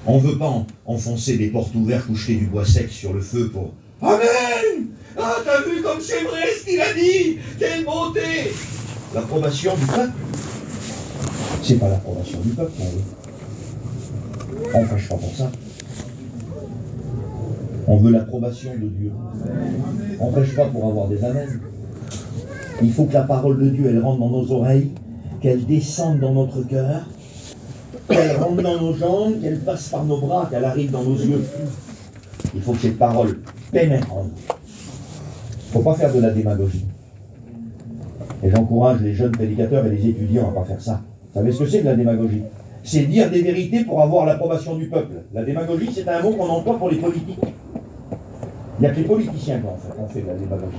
On ne veut pas enfoncer des portes ouvertes ou jeter du bois sec sur le feu pour « Amen! Ah, t'as vu comme c'est vrai ce qu'il a dit! Quelle beauté! » L'approbation du peuple, c'est pas l'approbation du peuple qu'on veut. On ne prêche pas pour ça. On veut l'approbation de Dieu. On ne prêche pas pour avoir des amens. Il faut que la parole de Dieu, elle rentre dans nos oreilles, qu'elle descende dans notre cœur, qu'elle rentre dans nos jambes, qu'elle passe par nos bras, qu'elle arrive dans nos yeux. Il faut que cette parole pénètre en nous. Il ne faut pas faire de la démagogie. Et j'encourage les jeunes prédicateurs et les étudiants à ne pas faire ça. Vous savez ce que c'est que la démagogie? c'est dire des vérités pour avoir l'approbation du peuple. La démagogie, c'est un mot qu'on emploie pour les politiques. Il n'y a que les politiciens qui ont fait de la démagogie.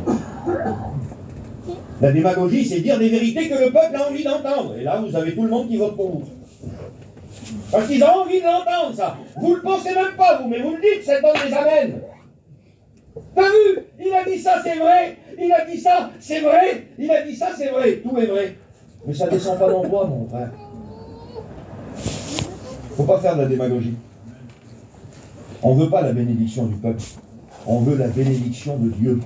La démagogie, c'est dire des vérités que le peuple a envie d'entendre. Et là, vous avez tout le monde qui vote pour vous. Parce qu'ils ont envie de l'entendre, ça. Vous ne le pensez même pas, vous, mais vous le dites, ça donne des amens. T'as vu? Il a dit ça, c'est vrai. Il a dit ça, c'est vrai. Il a dit ça, c'est vrai. Tout est vrai. Mais ça ne descend pas dans toi, mon frère. Faut pas faire de la démagogie. On ne veut pas la bénédiction du peuple. On veut la bénédiction de Dieu.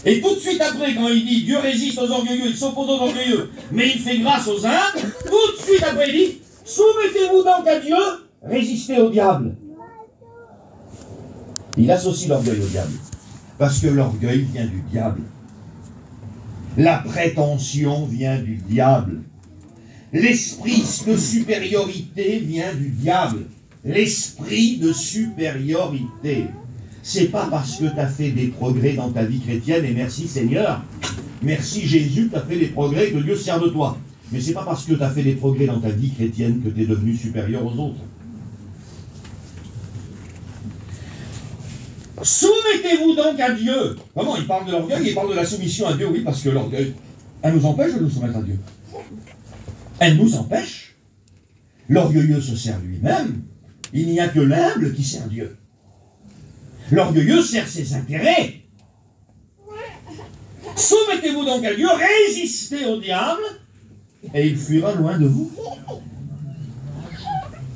Et tout de suite après, quand il dit Dieu résiste aux orgueilleux, il s'oppose aux orgueilleux, mais il fait grâce aux humbles, tout de suite après il dit soumettez-vous donc à Dieu, résistez au diable. Il associe l'orgueil au diable. Parce que l'orgueil vient du diable. La prétention vient du diable. L'esprit de supériorité vient du diable. L'esprit de supériorité. C'est pas parce que tu as fait des progrès dans ta vie chrétienne, et merci Seigneur, merci Jésus, tu as fait des progrès, que Dieu se sert de toi. Mais c'est pas parce que tu as fait des progrès dans ta vie chrétienne que tu es devenu supérieur aux autres. Soumettez-vous donc à Dieu. Comment? Il parle de l'orgueil, il parle de la soumission à Dieu, oui, parce que l'orgueil, elle nous empêche de nous soumettre à Dieu. Elle nous empêche. L'orgueilleux se sert lui-même. Il n'y a que l'humble qui sert Dieu. L'orgueilleux sert ses intérêts. Soumettez-vous donc à Dieu, résistez au diable, et il fuira loin de vous.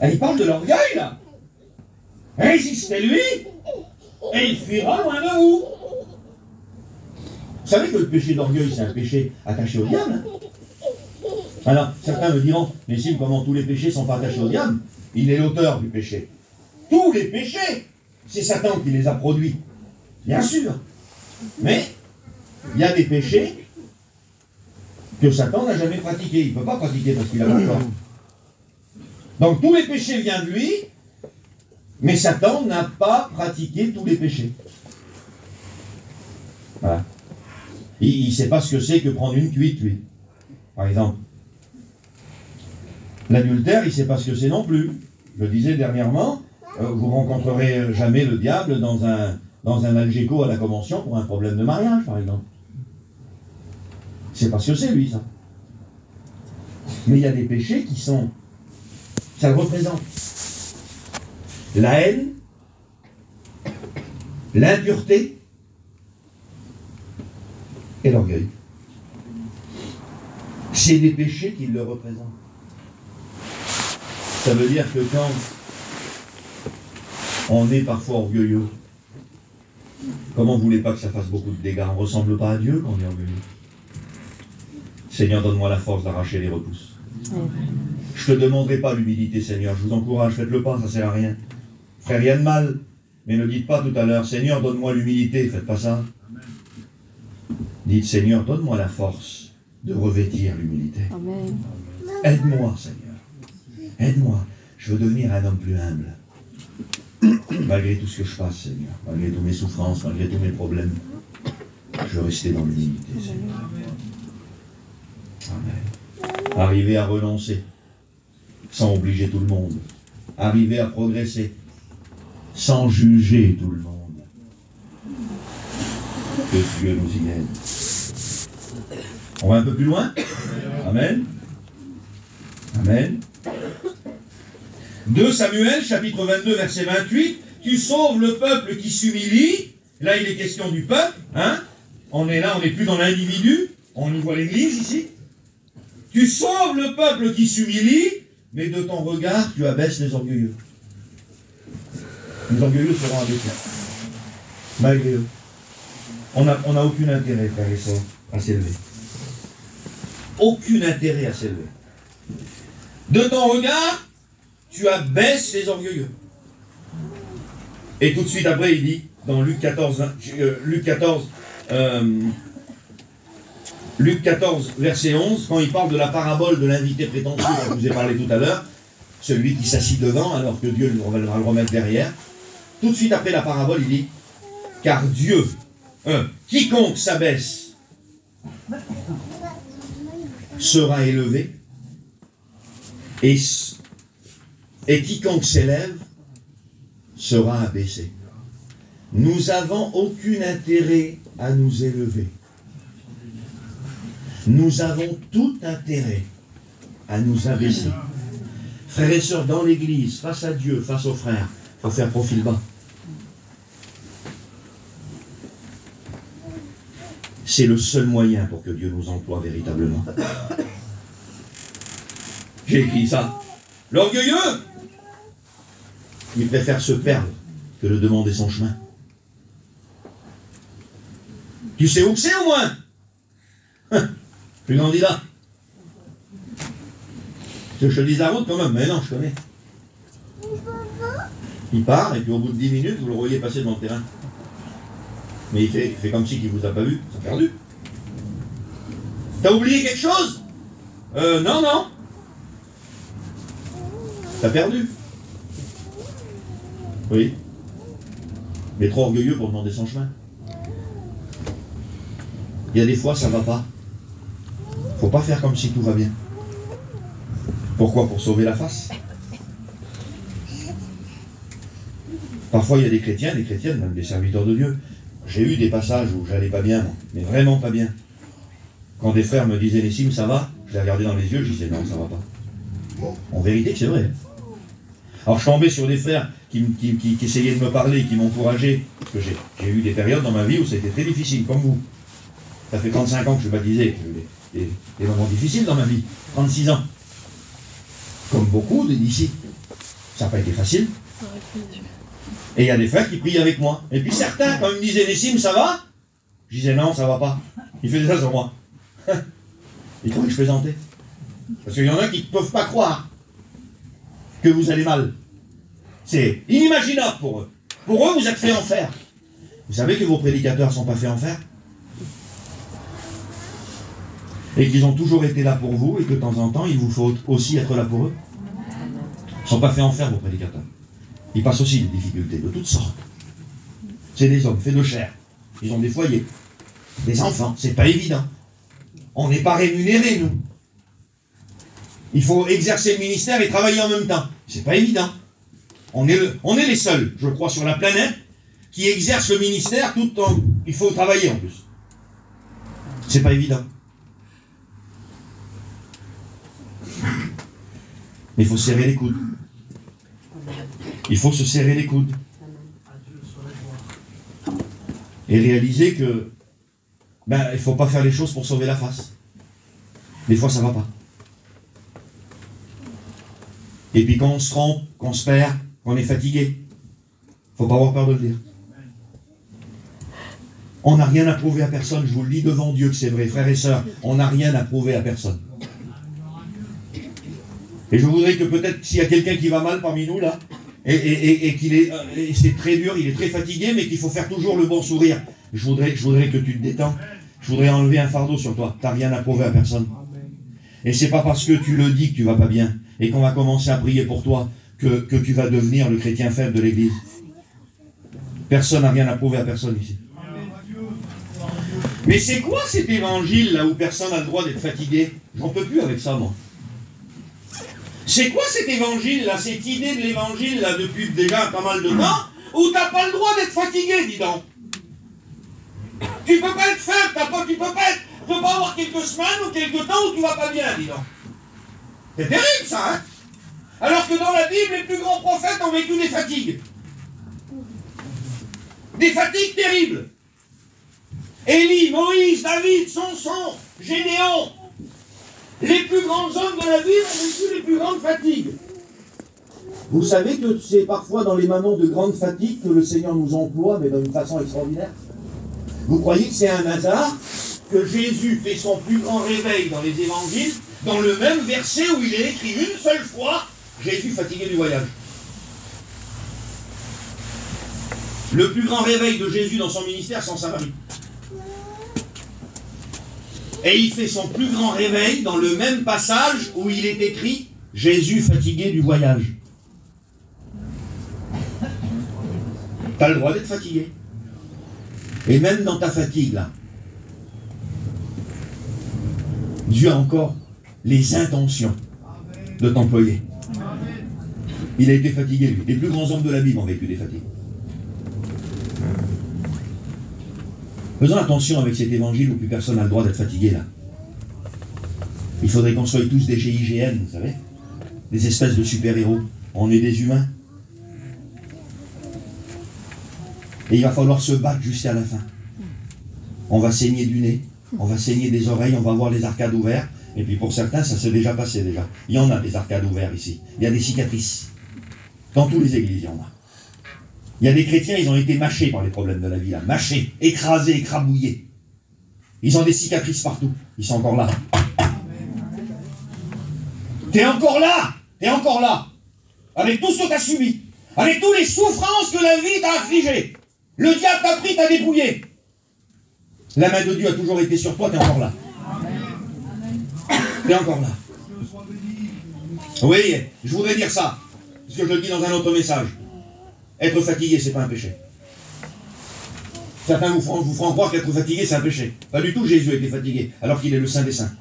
Et il parle de l'orgueil, là. Résistez-lui, et il fuira loin de vous. Vous savez que le péché d'orgueil, c'est un péché attaché au diable. Alors, certains me diront, mais si, comment tous les péchés ne sont pas attachés au diable? Il est l'auteur du péché. Tous les péchés, c'est Satan qui les a produits. Bien sûr. Mais, il y a des péchés que Satan n'a jamais pratiqués. Il ne peut pas pratiquer parce qu'il a pas le temps. Donc, tous les péchés viennent de lui, mais Satan n'a pas pratiqué tous les péchés. Voilà. Il ne sait pas ce que c'est que prendre une cuite, lui. Par exemple. L'adultère, il ne sait pas ce que c'est non plus. Je disais dernièrement, vous rencontrerez jamais le diable dans un algéco à la convention pour un problème de mariage, par exemple. C'est pas ce que c'est, lui, ça. Mais il y a des péchés qui sont... Ça le représente. La haine, l'impureté et l'orgueil. C'est des péchés qui le représentent. Ça veut dire que quand on est parfois orgueilleux, comment vous voulez pas que ça fasse beaucoup de dégâts? On ne ressemble pas à Dieu quand on est orgueilleux. Seigneur, donne-moi la force d'arracher les repousses. Je ne te demanderai pas l'humilité, Seigneur. Je vous encourage, faites-le pas, ça ne sert à rien. Ne faites rien de mal. Mais ne dites pas tout à l'heure, Seigneur, donne-moi l'humilité. Faites pas ça. Dites, Seigneur, donne-moi la force de revêtir l'humilité. Aide-moi, Seigneur. Aide-moi. Je veux devenir un homme plus humble. Malgré tout ce que je fasse, Seigneur. Malgré toutes mes souffrances, malgré tous mes problèmes. Je veux rester dans l'humilité, Seigneur. Amen. Arriver à renoncer sans obliger tout le monde. Arriver à progresser sans juger tout le monde. Que Dieu nous y aide. On va un peu plus loin. Amen. Amen. 2 Samuel, chapitre 22, verset 28. Tu sauves le peuple qui s'humilie. Là, il est question du peuple. Hein? On est là, on n'est plus dans l'individu. On y voit l'église ici. Tu sauves le peuple qui s'humilie, mais de ton regard, tu abaisses les orgueilleux. Les orgueilleux seront abaissés. Malgré eux. On n'a aucun intérêt, frères et sœurs, à s'élever. Aucun intérêt à s'élever. De ton regard, tu abaisses les orgueilleux. Et tout de suite après, il dit, dans Luc 14, verset 11, quand il parle de la parabole de l'invité prétentieux dont je vous ai parlé tout à l'heure, celui qui s'assit devant alors que Dieu va le remettre derrière, tout de suite après la parabole, il dit, car Dieu, quiconque s'abaisse sera élevé, et quiconque s'élève sera abaissé. Nous n'avons aucun intérêt à nous élever. Nous avons tout intérêt à nous abaisser. Frères et sœurs, dans l'Église, face à Dieu, face aux frères, il faut faire profil bas. C'est le seul moyen pour que Dieu nous emploie véritablement. J'ai écrit ça. L'orgueilleux, il préfère se perdre que de demander son chemin. Tu sais où que c'est au moins? Plus candidat. Je te dise la route quand même, mais non, je connais. Il part, et puis au bout de 10 minutes, vous le voyez passer devant le terrain. Mais il fait comme si il ne vous a pas vu, ça a perdu. T'as oublié quelque chose? Non, non. T'as perdu. Oui. Mais trop orgueilleux pour demander son chemin. Il y a des fois, ça ne va pas. Faut pas faire comme si tout va bien. Pourquoi? Pour sauver la face. Parfois, il y a des chrétiens, des chrétiennes, même des serviteurs de Dieu. J'ai eu des passages où j'allais pas bien, moi, mais vraiment pas bien. Quand des frères me disaient, Nessim, ça va? Je les regardais dans les yeux, je disais, non, ça va pas. En vérité, c'est vrai. Alors, je tombais sur des frères qui essayaient de me parler, qui m'encourageaient. Parce que j'ai eu des périodes dans ma vie où c'était très difficile, comme vous. Ça fait 35 ans que je suis baptisé. J'ai eu des moments difficiles dans ma vie. 36 ans. Comme beaucoup d'ici. Ça n'a pas été facile. Et il y a des frères qui prient avec moi. Et puis certains, quand ils me disaient, Nessim, ça va? Je disais, non, ça va pas. Ils faisaient ça sur moi. Ils trouvaient que je plaisantais. Parce qu'il y en a qui ne peuvent pas croire que vous allez mal. C'est inimaginable pour eux. Pour eux, vous êtes faits en fer. Vous savez que vos prédicateurs ne sont pas faits en fer? Et qu'ils ont toujours été là pour vous, et que de temps en temps, il vous faut aussi être là pour eux. Ils ne sont pas faits en fer, vos prédicateurs. Ils passent aussi des difficultés de toutes sortes. C'est des hommes faits de chair. Ils ont des foyers, des enfants. C'est pas évident. On n'est pas rémunérés, nous. Il faut exercer le ministère et travailler en même temps. C'est pas évident. On est les seuls, je crois, sur la planète qui exercent le ministère tout en... Il faut travailler en plus. C'est pas évident. Mais il faut serrer les coudes. Il faut se serrer les coudes. Et réaliser que il ne faut pas faire les choses pour sauver la face. Des fois, ça ne va pas. Et puis quand on se trompe, qu'on se perd, qu'on est fatigué, il ne faut pas avoir peur de le dire. On n'a rien à prouver à personne, je vous le dis devant Dieu que c'est vrai, frères et sœurs, on n'a rien à prouver à personne. Et je voudrais que peut-être s'il y a quelqu'un qui va mal parmi nous là, et qu'il est, c'est très dur, il est très fatigué, mais qu'il faut faire toujours le bon sourire. Je voudrais que tu te détends. Je voudrais enlever un fardeau sur toi. Tu n'as rien à prouver à personne. Et c'est pas parce que tu le dis que tu vas pas bien, et qu'on va commencer à prier pour toi, que tu vas devenir le chrétien faible de l'Église. Personne n'a rien à prouver à personne ici. Mais c'est quoi cet évangile là où personne n'a le droit d'être fatigué? J'en peux plus avec ça, moi. C'est quoi cet évangile là, cette idée de l'évangile là depuis déjà pas mal de temps, où t'as pas le droit d'être fatigué, dis donc. Tu peux pas être faible, tu peux pas avoir quelques semaines ou quelques temps où tu vas pas bien, dis donc. C'est terrible ça, hein? Alors que dans la Bible, les plus grands prophètes ont vécu des fatigues. Des fatigues terribles. Élie, Moïse, David, Samson, Gédéon. Les plus grands hommes de la Bible ont vécu les plus grandes fatigues. Vous savez que c'est parfois dans les moments de grande fatigue que le Seigneur nous emploie, mais d'une façon extraordinaire. Vous croyez que c'est un hasard que Jésus fait son plus grand réveil dans les évangiles, dans le même verset où il est écrit une seule fois, Jésus fatigué du voyage. Le plus grand réveil de Jésus dans son ministère, c'est en Samarie. Et il fait son plus grand réveil dans le même passage où il est écrit Jésus fatigué du voyage. Tu as le droit d'être fatigué. Et même dans ta fatigue, là, Dieu a encore les intentions de t'employer. Il a été fatigué, lui. Les plus grands hommes de la Bible ont vécu des fatigues. Faisons attention avec cet évangile où plus personne n'a le droit d'être fatigué, là. Il faudrait qu'on soit tous des GIGN, vous savez, des espèces de super-héros. On est des humains. Et il va falloir se battre jusqu'à la fin. On va saigner du nez, on va saigner des oreilles, on va avoir les arcades ouverts. Et puis pour certains, ça s'est déjà passé déjà. Il y en a des arcades ouverts ici. Il y a des cicatrices. Dans toutes les églises, il y en a. Il y a des chrétiens, ils ont été mâchés par les problèmes de la vie, là. Mâchés, écrasés, écrabouillés. Ils ont des cicatrices partout. Ils sont encore là. T'es encore là. T'es encore là. Avec tout ce que t'as subi. Avec toutes les souffrances que la vie t'a affligées. Le diable t'a pris, t'a dépouillé. La main de Dieu a toujours été sur toi, t'es encore là. T'es encore là. Oui, je voudrais dire ça. Parce que je le dis dans un autre message. Être fatigué, c'est pas un péché. Certains vous feront croire qu'être fatigué, c'est un péché. Pas du tout, Jésus a été fatigué, alors qu'il est le Saint des Saints.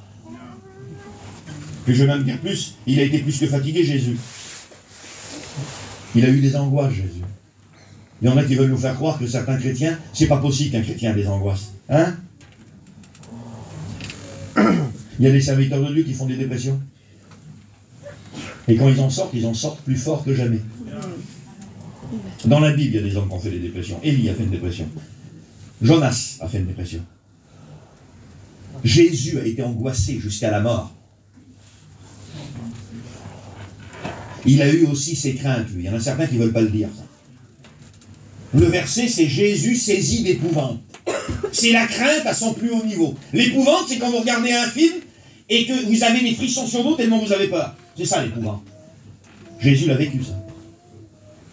Puis je vais même dire plus, il a été plus que fatigué, Jésus. Il a eu des angoisses, Jésus. Il y en a qui veulent nous faire croire que certains chrétiens, c'est pas possible qu'un chrétien ait des angoisses. Hein? Il y a des serviteurs de Dieu qui font des dépressions. Et quand ils en sortent plus forts que jamais. Dans la Bible, il y a des hommes qui ont fait des dépressions. Élie a fait une dépression. Jonas a fait une dépression. Jésus a été angoissé jusqu'à la mort. Il a eu aussi ses craintes, lui. Il y en a certains qui ne veulent pas le dire, ça. Le verset, c'est Jésus saisi d'épouvante. C'est la crainte à son plus haut niveau. L'épouvante, c'est quand vous regardez un film et que vous avez des frissons sur vous tellement vous avez peur. C'est ça l'épouvante. Jésus l'a vécu, ça.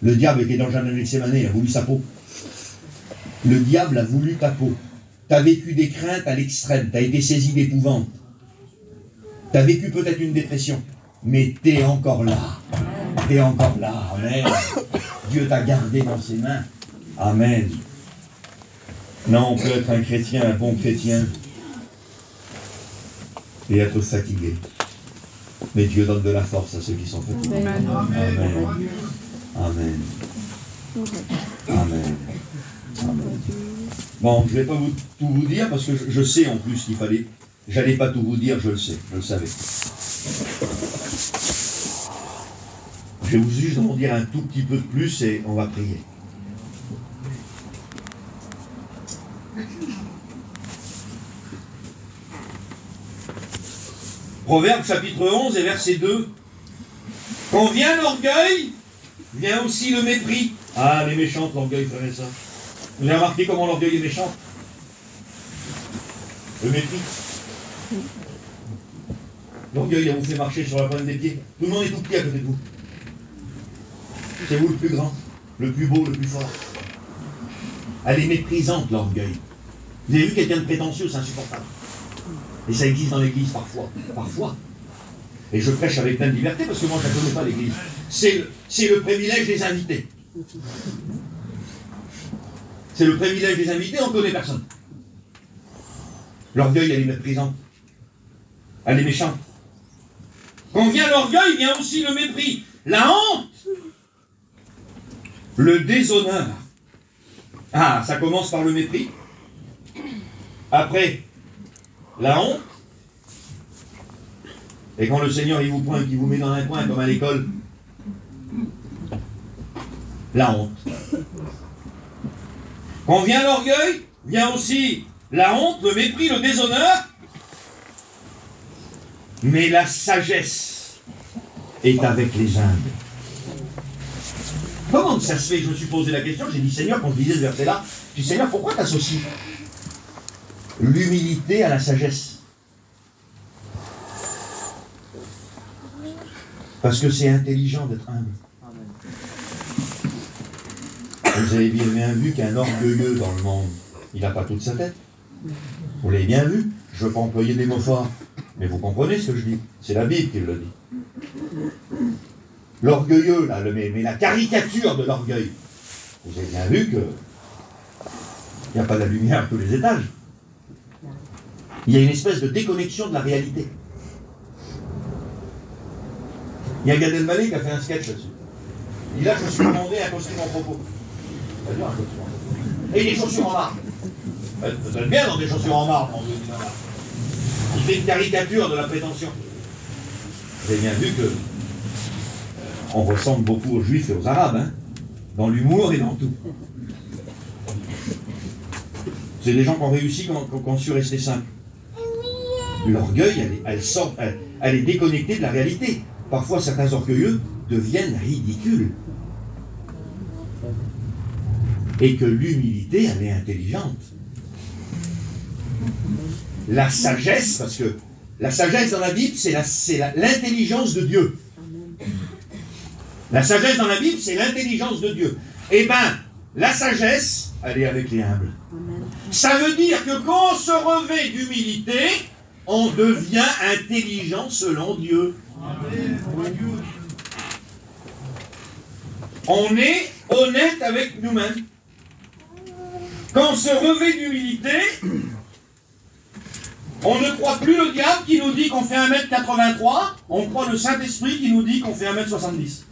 Le diable était dans le jardin de Gethsémani, il a voulu sa peau. Le diable a voulu ta peau. Tu as vécu des craintes à l'extrême, tu as été saisi d'épouvante. Tu as vécu peut-être une dépression, mais tu es encore là. Tu es encore là. Amen. Dieu t'a gardé dans ses mains. Amen. Non, on peut être un chrétien, un bon chrétien, et être fatigué. Mais Dieu donne de la force à ceux qui sont fatigués. Amen. Amen. Amen. Amen. Bon, je ne vais pas tout vous dire parce que je sais en plus qu'il fallait. J'allais pas tout vous dire, je le sais, je le savais. Je vais vous juste en dire un tout petit peu de plus et on va prier. Proverbe chapitre 11 et verset 2. Quand vient l'orgueil, vient aussi le mépris. Ah, les méchantes, l'orgueil ferait ça. Vous avez remarqué comment l'orgueil est méchant? Le mépris. L'orgueil, il vous fait marcher sur la pointe des pieds. Tout le monde est tout petit à côté de vous. C'est vous le plus grand, le plus beau, le plus fort. Elle est méprisante, l'orgueil. Vous avez vu quelqu'un de prétentieux, c'est insupportable. Et ça existe dans l'église parfois. Parfois. Et je prêche avec pleine liberté parce que moi je ne connais pas l'église. C'est le privilège des invités. C'est le privilège des invités, on ne connaît personne. L'orgueil, elle est méprisante. Elle est méchante. Quand vient l'orgueil, vient aussi le mépris. La honte. Le déshonneur. Ah, ça commence par le mépris. Après, la honte. Et quand le Seigneur il vous pointe, il vous met dans un coin comme à l'école, la honte. Quand vient l'orgueil, vient aussi la honte, le mépris, le déshonneur. Mais la sagesse est avec les humbles. Comment ça se fait? Je me suis posé la question, j'ai dit Seigneur, quand je lisais ce verset-là, j'ai dit Seigneur, pourquoi tu associes l'humilité à la sagesse? Parce que c'est intelligent d'être humble. Vous avez bien vu qu'un orgueilleux dans le monde, il n'a pas toute sa tête. Vous l'avez bien vu. Je ne veux pas employer des mots forts. Mais vous comprenez ce que je dis. C'est la Bible qui le dit. L'orgueilleux, là, mais la caricature de l'orgueil. Vous avez bien vu que il n'y a pas de la lumière à tous les étages. Il y a une espèce de déconnexion de la réalité. Il y a Gad Elmaleh qui a fait un sketch là-dessus. Il dit là, je me suis commandé un costume en propos. Ça veut dire un costume en propos. Et des chaussures en marbre. Vous êtes bien dans des chaussures en marbre, mon Dieu. Il fait une caricature de la prétention. Vous avez bien vu que on ressemble beaucoup aux Juifs et aux Arabes, hein, dans l'humour et dans tout. C'est des gens qui ont réussi, qui ont su rester simples. L'orgueil, elle est déconnectée de la réalité. Parfois, certains orgueilleux deviennent ridicules. Et que l'humilité, elle est intelligente. La sagesse, parce que la sagesse dans la Bible, c'est l'intelligence de Dieu. La sagesse dans la Bible, c'est l'intelligence de Dieu. Eh bien, la sagesse, elle est avec les humbles. Ça veut dire que quand on se revêt d'humilité, on devient intelligent selon Dieu. On est honnête avec nous-mêmes. Quand on se revêt d'humilité, on ne croit plus le diable qui nous dit qu'on fait 1m83, on croit le Saint-Esprit qui nous dit qu'on fait 1m70.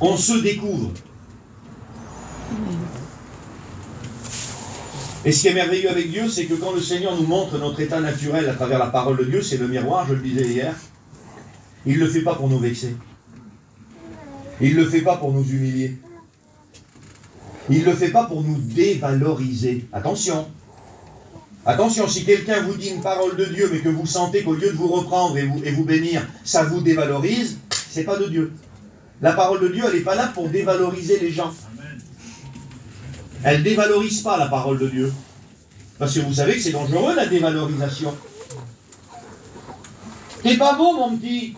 On se découvre. Et ce qui est merveilleux avec Dieu, c'est que quand le Seigneur nous montre notre état naturel à travers la parole de Dieu, c'est le miroir, je le disais hier, il ne le fait pas pour nous vexer. Il ne le fait pas pour nous humilier. Il ne le fait pas pour nous dévaloriser. Attention. Attention, si quelqu'un vous dit une parole de Dieu, mais que vous sentez qu'au lieu de vous reprendre et vous bénir, ça vous dévalorise, c'est pas de Dieu. La parole de Dieu, elle n'est pas là pour dévaloriser les gens. Elle ne dévalorise pas la parole de Dieu. Parce que vous savez que c'est dangereux, la dévalorisation. T'es pas beau, mon petit.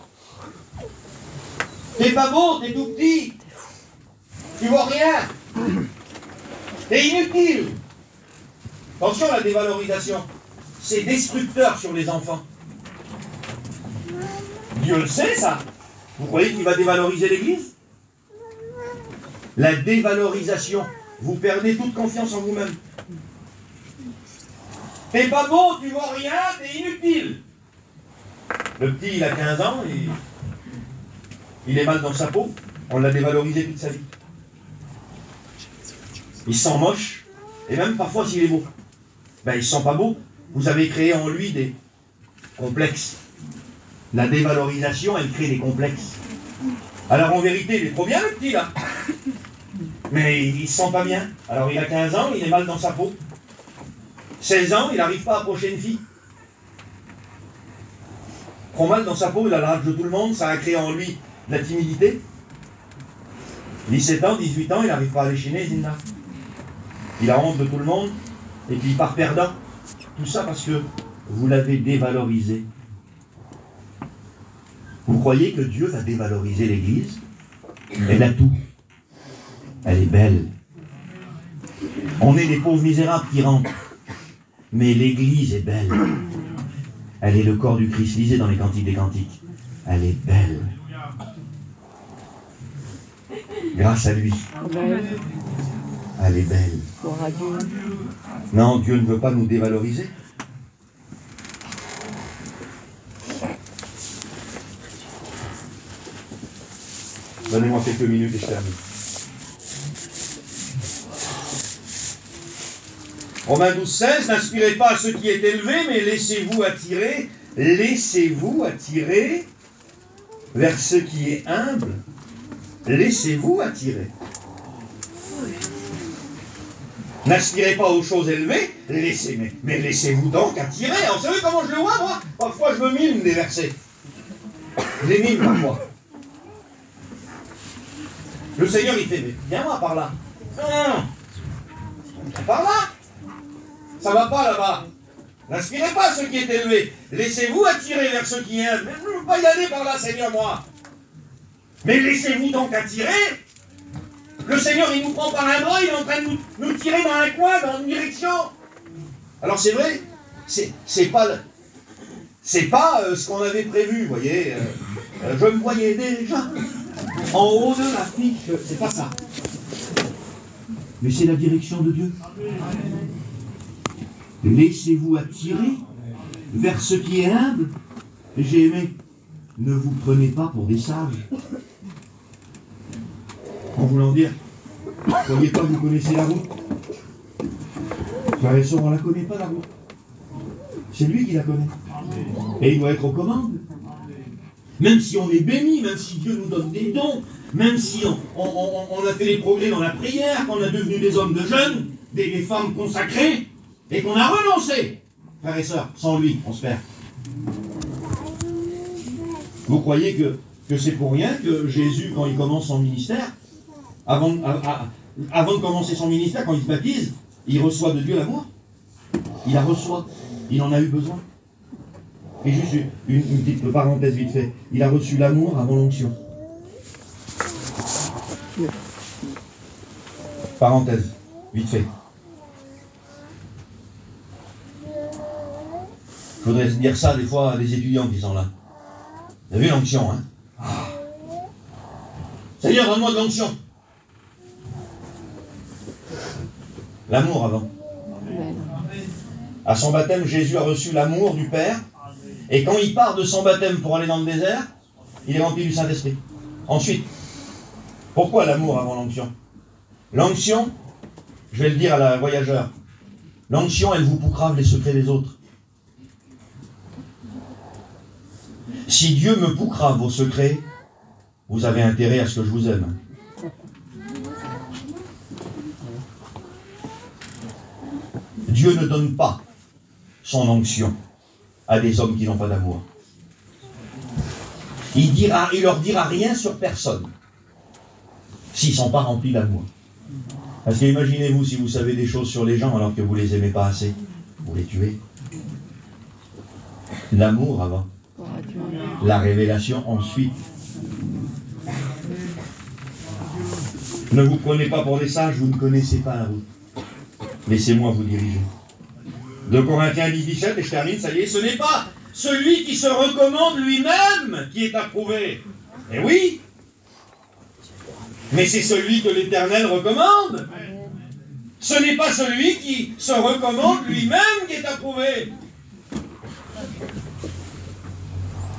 T'es pas beau, t'es tout petit. Tu vois rien. T'es inutile. Attention à la dévalorisation. C'est destructeur sur les enfants. Dieu le sait, ça. Vous croyez qu'il va dévaloriser l'Église? La dévalorisation. Vous perdez toute confiance en vous-même. T'es pas beau, tu vois rien, t'es inutile. Le petit, il a 15 ans, il est mal dans sa peau. On l'a dévalorisé toute sa vie. Il se sent moche. Et même parfois, s'il est beau, ben, il ne se sent pas beau. Vous avez créé en lui des complexes. La dévalorisation, elle crée des complexes. Alors en vérité, il est trop bien le petit là. Mais il ne se sent pas bien. Alors il a 15 ans, il est mal dans sa peau. 16 ans, il n'arrive pas à approcher une fille. Trop mal dans sa peau, il a la rage de tout le monde, ça a créé en lui de la timidité. 17 ans, 18 ans, il n'arrive pas à aller chez Zinda. Il a honte de tout le monde, et puis il part perdant. Tout ça parce que vous l'avez dévalorisé. Vous croyez que Dieu va dévaloriser l'Église? Elle a tout. Elle est belle. On est des pauvres misérables qui rentrent. Mais l'Église est belle. Elle est le corps du Christ. Lisez dans les Cantiques des Cantiques. Elle est belle. Grâce à lui. Elle est belle. Non, Dieu ne veut pas nous dévaloriser. Donnez-moi quelques minutes et je termine. Romains 12, 16, n'inspirez pas à ce qui est élevé, mais laissez-vous attirer vers ce qui est humble. Laissez-vous attirer. N'aspirez pas aux choses élevées, mais laissez-vous donc attirer. Vous savez comment je le vois, moi? Parfois, je me mime des versets. Je les mime parfois. Le Seigneur, il fait, mais viens-moi par là. Non, par là. Ça va pas là-bas. N'aspirez pas à ce qui est élevé. Laissez-vous attirer vers ce qui est humble. Mais je ne veux pas y aller par là, Seigneur, moi. Mais laissez-vous donc attirer. Le Seigneur, il nous prend par un bras, il est en train de nous tirer dans un coin, dans une direction. Alors c'est vrai, c'est pas ce qu'on avait prévu, vous voyez. Je me voyais déjà en haut de l'affiche, c'est pas ça. Mais c'est la direction de Dieu. Laissez-vous attirer vers ce qui est humble. J'ai aimé. Ne vous prenez pas pour des sages. En voulant dire, ne croyez pas que vous connaissez la route. Frères et sœurs, on ne la connaît pas la route. C'est lui qui la connaît. Et il doit être aux commandes. Même si on est béni, même si Dieu nous donne des dons, même si on a fait des progrès dans la prière, qu'on a devenu des hommes de jeûne, des femmes consacrées, et qu'on a renoncé. Frères et sœurs, sans lui, on se perd. Vous croyez que c'est pour rien que Jésus, quand il commence son ministère, avant de commencer son ministère, quand il se baptise, il reçoit de Dieu l'amour? Il la reçoit. Il en a eu besoin. Et juste une petite parenthèse vite fait. Il a reçu l'amour avant l'onction. Parenthèse, vite fait. Il faudrait dire ça des fois à des étudiants qui sont là. Vous avez vu l'onction, hein? Seigneur, donne-moi de l'onction. L'amour avant. À son baptême, Jésus a reçu l'amour du Père. Et quand il part de son baptême pour aller dans le désert, il est rempli du Saint-Esprit. Ensuite, pourquoi l'amour avant l'onction? L'onction, je vais le dire à la voyageur, l'onction, elle vous poucrave les secrets des autres. Si Dieu me poucrave vos secrets, vous avez intérêt à ce que je vous aime. Dieu ne donne pas son onction à des hommes qui n'ont pas d'amour. Il leur dira rien sur personne s'ils ne sont pas remplis d'amour. Parce que imaginez-vous si vous savez des choses sur les gens alors que vous ne les aimez pas assez, vous les tuez. L'amour avant, la révélation ensuite. Ne vous prenez pas pour des sages, vous ne connaissez pas la route. Laissez-moi vous diriger. 2 Corinthiens 10, 17, et je termine, ça y est, ce n'est pas celui qui se recommande lui-même qui est approuvé. Eh oui, mais c'est celui que l'Éternel recommande. Ce n'est pas celui qui se recommande lui-même qui est approuvé.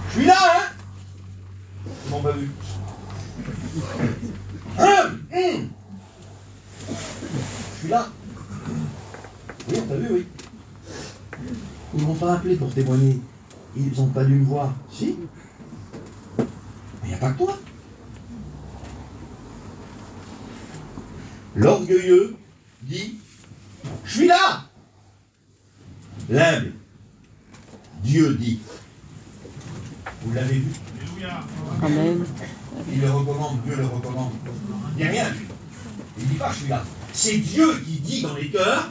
Je suis là, hein? Ils m'ont pas vu. Je suis là. Oui, t'as vu, oui. Ils ne m'ont pas appelé pour témoigner. Ils n'ont pas dû me voir. Si. Mais il n'y a pas que toi. L'orgueilleux dit, je suis là. L'humble, Dieu dit. Vous l'avez vu? Amen. Il le recommande, Dieu le recommande. Il n'y a rien. Il ne dit pas, je suis là. C'est Dieu qui dit dans les cœurs,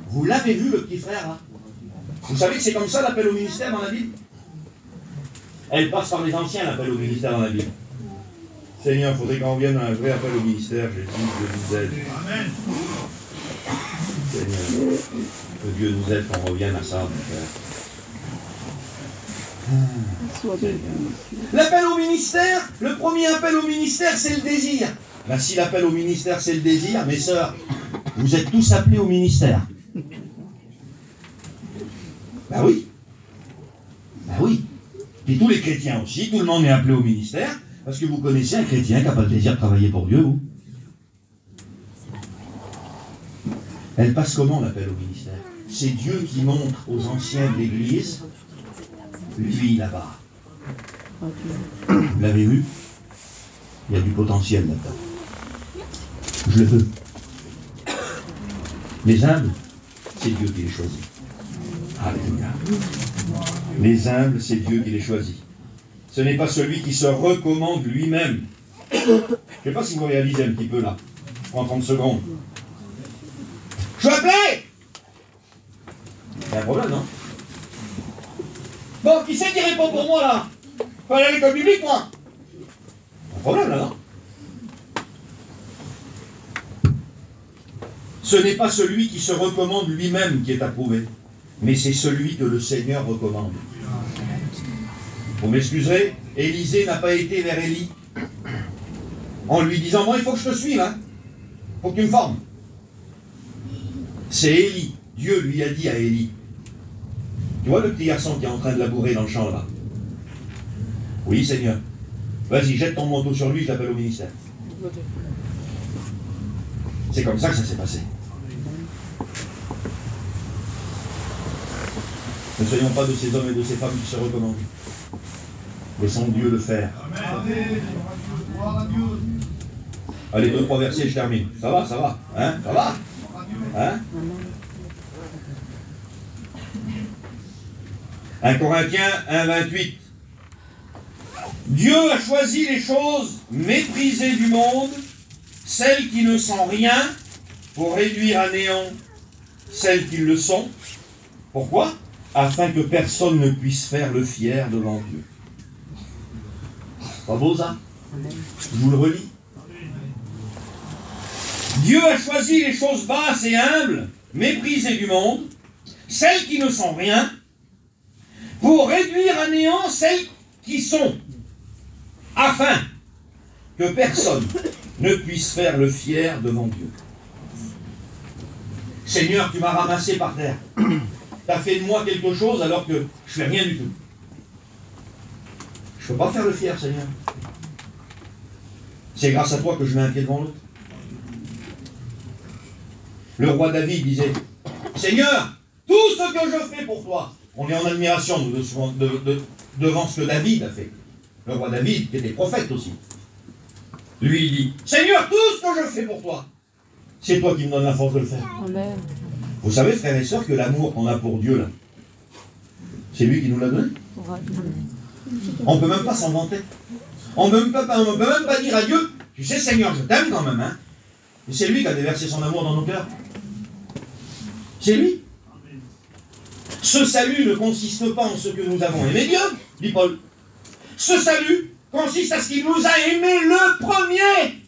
vous l'avez vu le petit frère là? Vous savez que c'est comme ça l'appel au ministère dans la Bible? Elle passe par les anciens, l'appel au ministère dans la Bible. Seigneur, il faudrait qu'on revienne à un vrai appel au ministère. Jésus, Dieu nous aide. Amen. Seigneur, que Dieu nous aide, qu'on revienne à ça, mon frère. L'appel au ministère, le premier appel au ministère, c'est le désir. Ben, si l'appel au ministère, c'est le désir, mes sœurs, vous êtes tous appelés au ministère. Ben oui. Ben oui. Puis tous les chrétiens aussi, tout le monde est appelé au ministère, parce que vous connaissez un chrétien qui n'a pas le désir de travailler pour Dieu, vous. Elle passe comment l'appel au ministère? C'est Dieu qui montre aux anciens de l'Église, lui là-bas. Vous l'avez vu? Il y a du potentiel là-dedans. Je le veux. Les humbles, c'est Dieu qui les choisit. Alléluia. Les humbles, c'est Dieu qui les choisit. Ce n'est pas celui qui se recommande lui-même. Je ne sais pas si vous réalisez un petit peu là. Je prends 30 secondes. Je suis appelé! C'est un problème, non? Bon, qui c'est qui répond pour moi là? Faut aller à l'école publique, moi? Un problème là, non? Ce n'est pas celui qui se recommande lui-même qui est approuvé, mais c'est celui que le Seigneur recommande. Vous m'excuserez, Élisée n'a pas été vers Élie en lui disant, bon, il faut que je te suive, hein? Il faut que tu me formes. C'est Élie Dieu lui a dit à Élie, tu vois le petit garçon qui est en train de labourer dans le champ là? Oui, Seigneur. Vas-y, jette ton manteau sur lui, je l'appelle au ministère. C'est comme ça que ça s'est passé. Ne soyons pas de ces hommes et de ces femmes qui se recommandent. Laissons Dieu le faire. Allez, 2-3 versets, je termine. Ça va, hein? Ça va? Hein? 1 Corinthiens 1,28. Dieu a choisi les choses méprisées du monde, celles qui ne sont rien, pour réduire à néant celles qui le sont. Pourquoi? Afin que personne ne puisse faire le fier devant Dieu. Pas beau ça? Je vous le relis. Dieu a choisi les choses basses et humbles, méprisées du monde, celles qui ne sont rien, pour réduire à néant celles qui sont, afin que personne ne puisse faire le fier devant Dieu. Seigneur, tu m'as ramassé par terre. Tu as fait de moi quelque chose alors que je ne fais rien du tout. Je ne peux pas faire le fier, Seigneur. C'est grâce à toi que je mets un pied devant l'autre. Le roi David disait, Seigneur, tout ce que je fais pour toi. On est en admiration devant ce que David a fait. Le roi David, qui était prophète aussi. Lui, il dit, Seigneur, tout ce que je fais pour toi, c'est toi qui me donnes la force de le faire. Amen. Vous savez, frères et sœurs, que l'amour qu'on a pour Dieu, là, c'est lui qui nous l'a donné. On ne peut même pas s'en vanter. On ne peut même pas dire à Dieu, tu sais, Seigneur, je t'aime quand même, hein. Et c'est lui qui a déversé son amour dans nos cœurs. C'est lui. Ce salut ne consiste pas en ce que nous avons aimé Dieu, dit Paul. Ce salut consiste à ce qu'il nous a aimés le premier.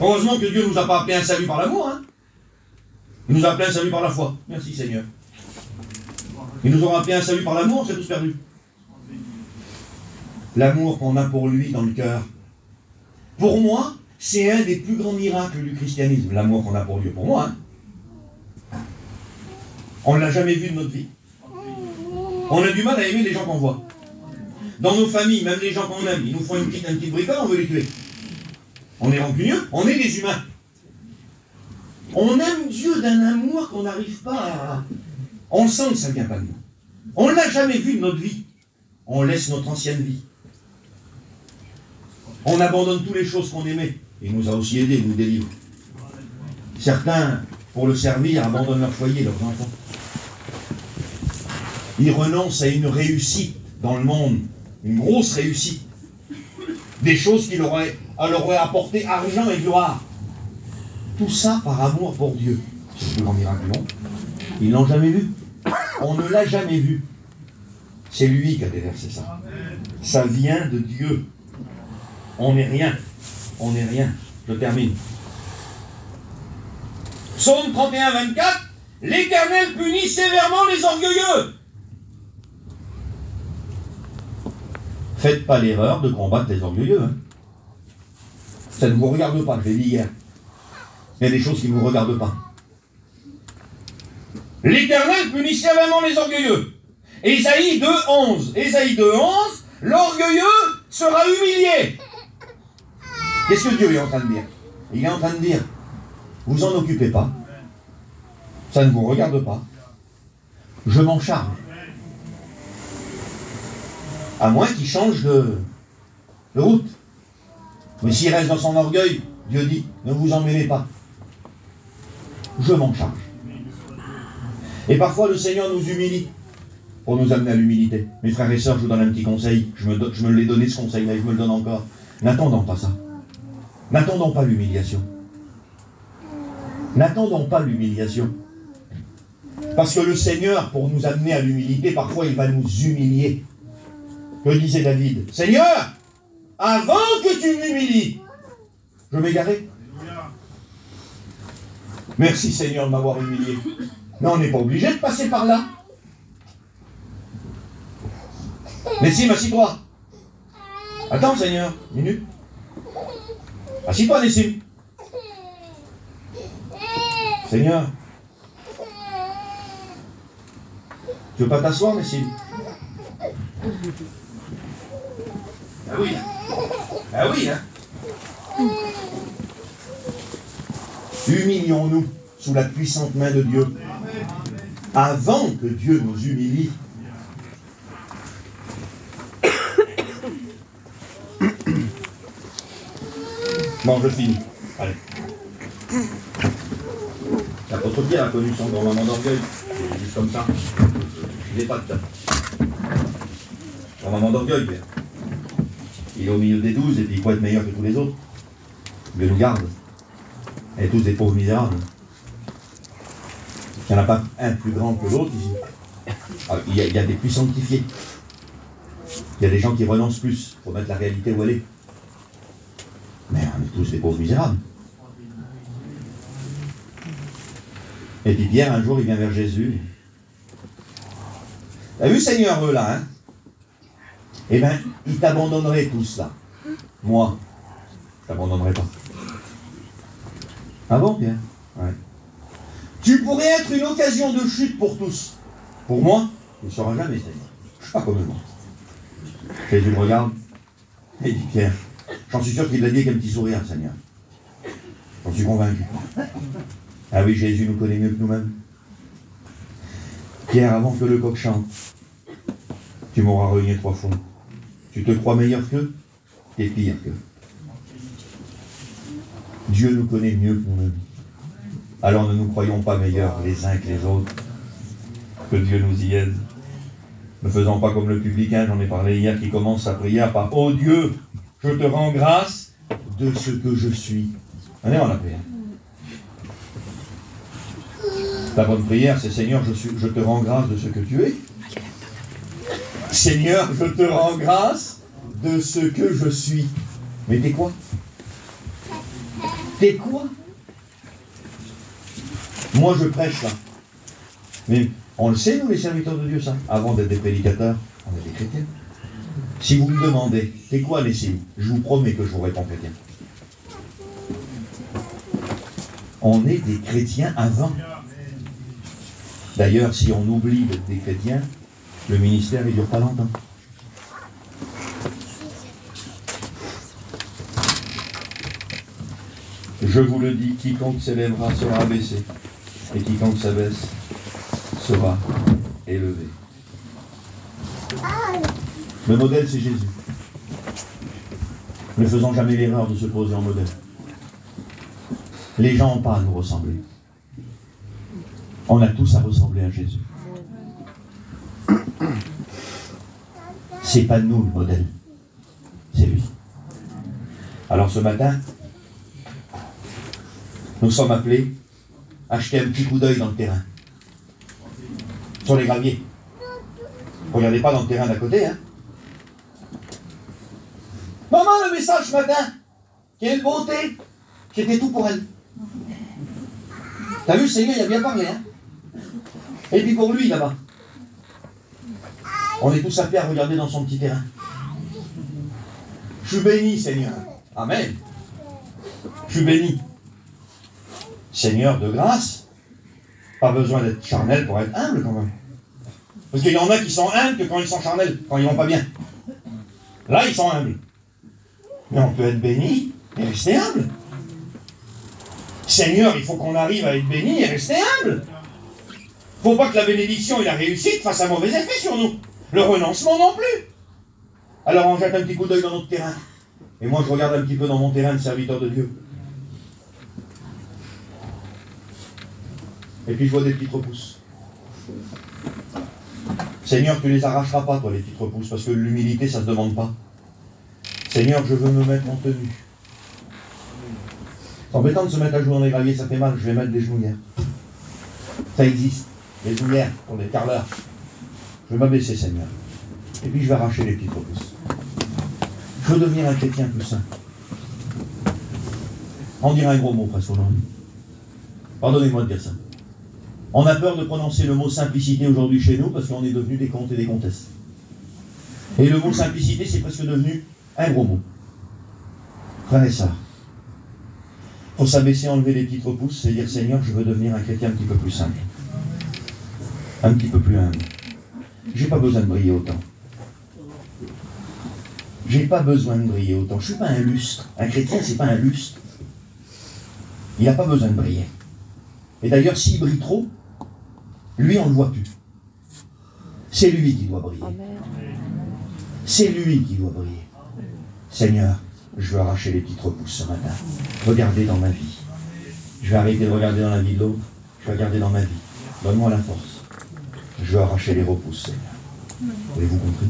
Heureusement que Dieu ne nous a pas appelé un salut par l'amour, hein. Il nous a appelé un salut par la foi. Merci Seigneur. Il nous aura appelé un salut par l'amour, c'est tous perdu. L'amour qu'on a pour lui dans le cœur. Pour moi, c'est un des plus grands miracles du christianisme, l'amour qu'on a pour Dieu. Pour moi, hein. On ne l'a jamais vu de notre vie. On a du mal à aimer les gens qu'on voit. Dans nos familles, même les gens qu'on aime, ils nous font un petit bricole, on veut les tuer. On est rancunieux, on est des humains. On aime Dieu d'un amour qu'on n'arrive pas à... On sent que ça ne vient pas de nous. On ne l'a jamais vu de notre vie. On laisse notre ancienne vie. On abandonne toutes les choses qu'on aimait. Il nous a aussi aidés, il nous délivre. Certains, pour le servir, abandonnent leur foyer, leurs enfants. Ils renoncent à une réussite dans le monde, une grosse réussite. Des choses qui leur auraient apporté argent et gloire. Tout ça par amour pour Dieu. C'est le plus grand miracle, non? Ils ne l'ont jamais vu. On ne l'a jamais vu. C'est lui qui a déversé ça. Ça vient de Dieu. On n'est rien. On n'est rien. Je termine. Psaume 31, 24. L'Éternel punit sévèrement les orgueilleux. Faites pas l'erreur de combattre les orgueilleux. Hein. Ça ne vous regarde pas, je l'ai dit hier. Il y a des choses qui ne vous regardent pas. L'Éternel punit sévèrement les orgueilleux. Ésaïe 2.11. Ésaïe 2.11. L'orgueilleux sera humilié. Qu'est-ce que Dieu est en train de dire? Il est en train de dire, vous en occupez pas. Ça ne vous regarde pas. Je m'en charge. À moins qu'il change de route. Mais s'il reste dans son orgueil, Dieu dit, ne vous en mêlez pas. Je m'en charge. Et parfois le Seigneur nous humilie pour nous amener à l'humilité. Mes frères et sœurs, je vous donne un petit conseil. Je me l'ai donné ce conseil-là et je me le donne encore. N'attendons pas ça. N'attendons pas l'humiliation. N'attendons pas l'humiliation. Parce que le Seigneur, pour nous amener à l'humilité, parfois il va nous humilier. Que disait David? Seigneur, avant que tu m'humilies, je m'égarais. Merci Seigneur de m'avoir humilié. Mais on n'est pas obligé de passer par là. Nessim, assis-toi. Attends Seigneur, une minute. Assis-toi Nessim. Seigneur, tu veux pas t'asseoir, Nessim? Ah oui. Ah oui, hein. Humilions-nous sous la puissante main de Dieu, avant que Dieu nous humilie. Bon, je finis. Allez. L'apôtre Pierre a connu son grand moment d'orgueil. Juste comme ça. Il n'est pas de temps. Grand moment d'orgueil, Pierre. Il est au milieu des 12 et puis il faut être meilleur que tous les autres. Dieu nous garde. Et tous des pauvres misérables. Il n'y en a pas un plus grand que l'autre ici. Alors, il y a des plus sanctifiés. Il y a des gens qui renoncent plus pour mettre la réalité où elle est. Mais on est tous des pauvres misérables. Et puis Pierre, un jour, il vient vers Jésus. T'as vu, Seigneur, eux là, hein? Eh bien, ils t'abandonneraient tous là. Moi, je t'abandonnerai pas. Ah bon, Pierre? Ouais. Tu pourrais être une occasion de chute pour tous. Pour moi, tu ne seras jamais, Seigneur. Je ne suis pas comme moi. Jésus me regarde et dit, Pierre, j'en suis sûr qu'il l'a dit avec un petit sourire, Seigneur. J'en suis convaincu. Ah oui, Jésus nous connaît mieux que nous-mêmes. Pierre, avant que le coq chante, tu m'auras renié 3 fois. Tu te crois meilleur qu'eux? T'es pire qu'eux. Dieu nous connaît mieux que nous-mêmes. Alors ne nous croyons pas meilleurs les uns que les autres. Que Dieu nous y aide. Ne faisons pas comme le publicain, j'en ai parlé hier, qui commence sa prière par « Oh Dieu, je te rends grâce de ce que je suis. » Allez, on la prière. La bonne prière, c'est « Seigneur, je te rends grâce de ce que tu es. » Seigneur, je te rends grâce de ce que je suis. Mais t'es quoi? T'es quoi? Moi, je prêche là. Mais on le sait, nous, les serviteurs de Dieu, ça. Avant d'être des prédicateurs, on est des chrétiens. Si vous me demandez, t'es quoi, Nessim? Je vous promets que je vous réponds chrétien. On est des chrétiens avant. D'ailleurs, si on oublie d'être des chrétiens, le ministère, il ne dure pas longtemps. Je vous le dis, quiconque s'élèvera sera abaissé, et quiconque s'abaisse sera élevé. Le modèle, c'est Jésus. Ne faisons jamais l'erreur de se poser en modèle. Les gens n'ont pas à nous ressembler. On a tous à ressembler à Jésus. C'est pas nous le modèle, c'est lui. Alors ce matin, nous sommes appelés à jeter un petit coup d'œil dans le terrain, sur les graviers. Regardez pas dans le terrain d'à côté, hein. Maman, le message ce matin, quelle beauté, j'étais tout pour elle. T'as vu, le Seigneur, il a bien parlé, hein. Et puis pour lui, là-bas, on est tous appelés à regarder dans son petit terrain. Je suis béni, Seigneur. Amen. Je suis béni. Seigneur de grâce. Pas besoin d'être charnel pour être humble, quand même. Parce qu'il y en a qui sont humbles que quand ils sont charnels, quand ils vont pas bien. Là, ils sont humbles. Mais on peut être béni et rester humble. Seigneur, il faut qu'on arrive à être béni et rester humble. Il ne faut pas que la bénédiction et la réussite fassent un mauvais effet sur nous. Le renoncement non plus. Alors on jette un petit coup d'œil dans notre terrain. Et moi je regarde un petit peu dans mon terrain de serviteur de Dieu. Et puis je vois des petites repousses. Seigneur, tu les arracheras pas, toi, les petites repousses, parce que l'humilité, ça ne se demande pas. Seigneur, je veux me mettre en tenue. C'est embêtant de se mettre à jouer dans les graviers, ça fait mal, je vais mettre des genouillères. Ça existe, des genouillères pour les carleurs. Je vais m'abaisser, Seigneur. Et puis je vais arracher les petites repousses. Je veux devenir un chrétien plus sain. On dirait un gros mot presque aujourd'hui. Pardonnez-moi de dire ça. On a peur de prononcer le mot simplicité aujourd'hui chez nous parce qu'on est devenus des comtes et des comtesses. Et le mot simplicité, c'est presque devenu un gros mot. Frères et sœurs, faut s'abaisser, enlever les petites repousses et dire Seigneur, je veux devenir un chrétien un petit peu plus simple. Un petit peu plus humble. J'ai pas besoin de briller autant. J'ai pas besoin de briller autant. Je suis pas un lustre. Un chrétien, c'est pas un lustre. Il n'a pas besoin de briller. Et d'ailleurs, s'il brille trop, lui, on ne le voit plus. C'est lui qui doit briller. C'est lui qui doit briller. Seigneur, je veux arracher les petites repousses ce matin. Regardez dans ma vie. Je vais arrêter de regarder dans la vie de l'autre. Je vais regarder dans ma vie. Donne-moi la force. Je veux arracher les repousses, Seigneur. Avez-vous compris?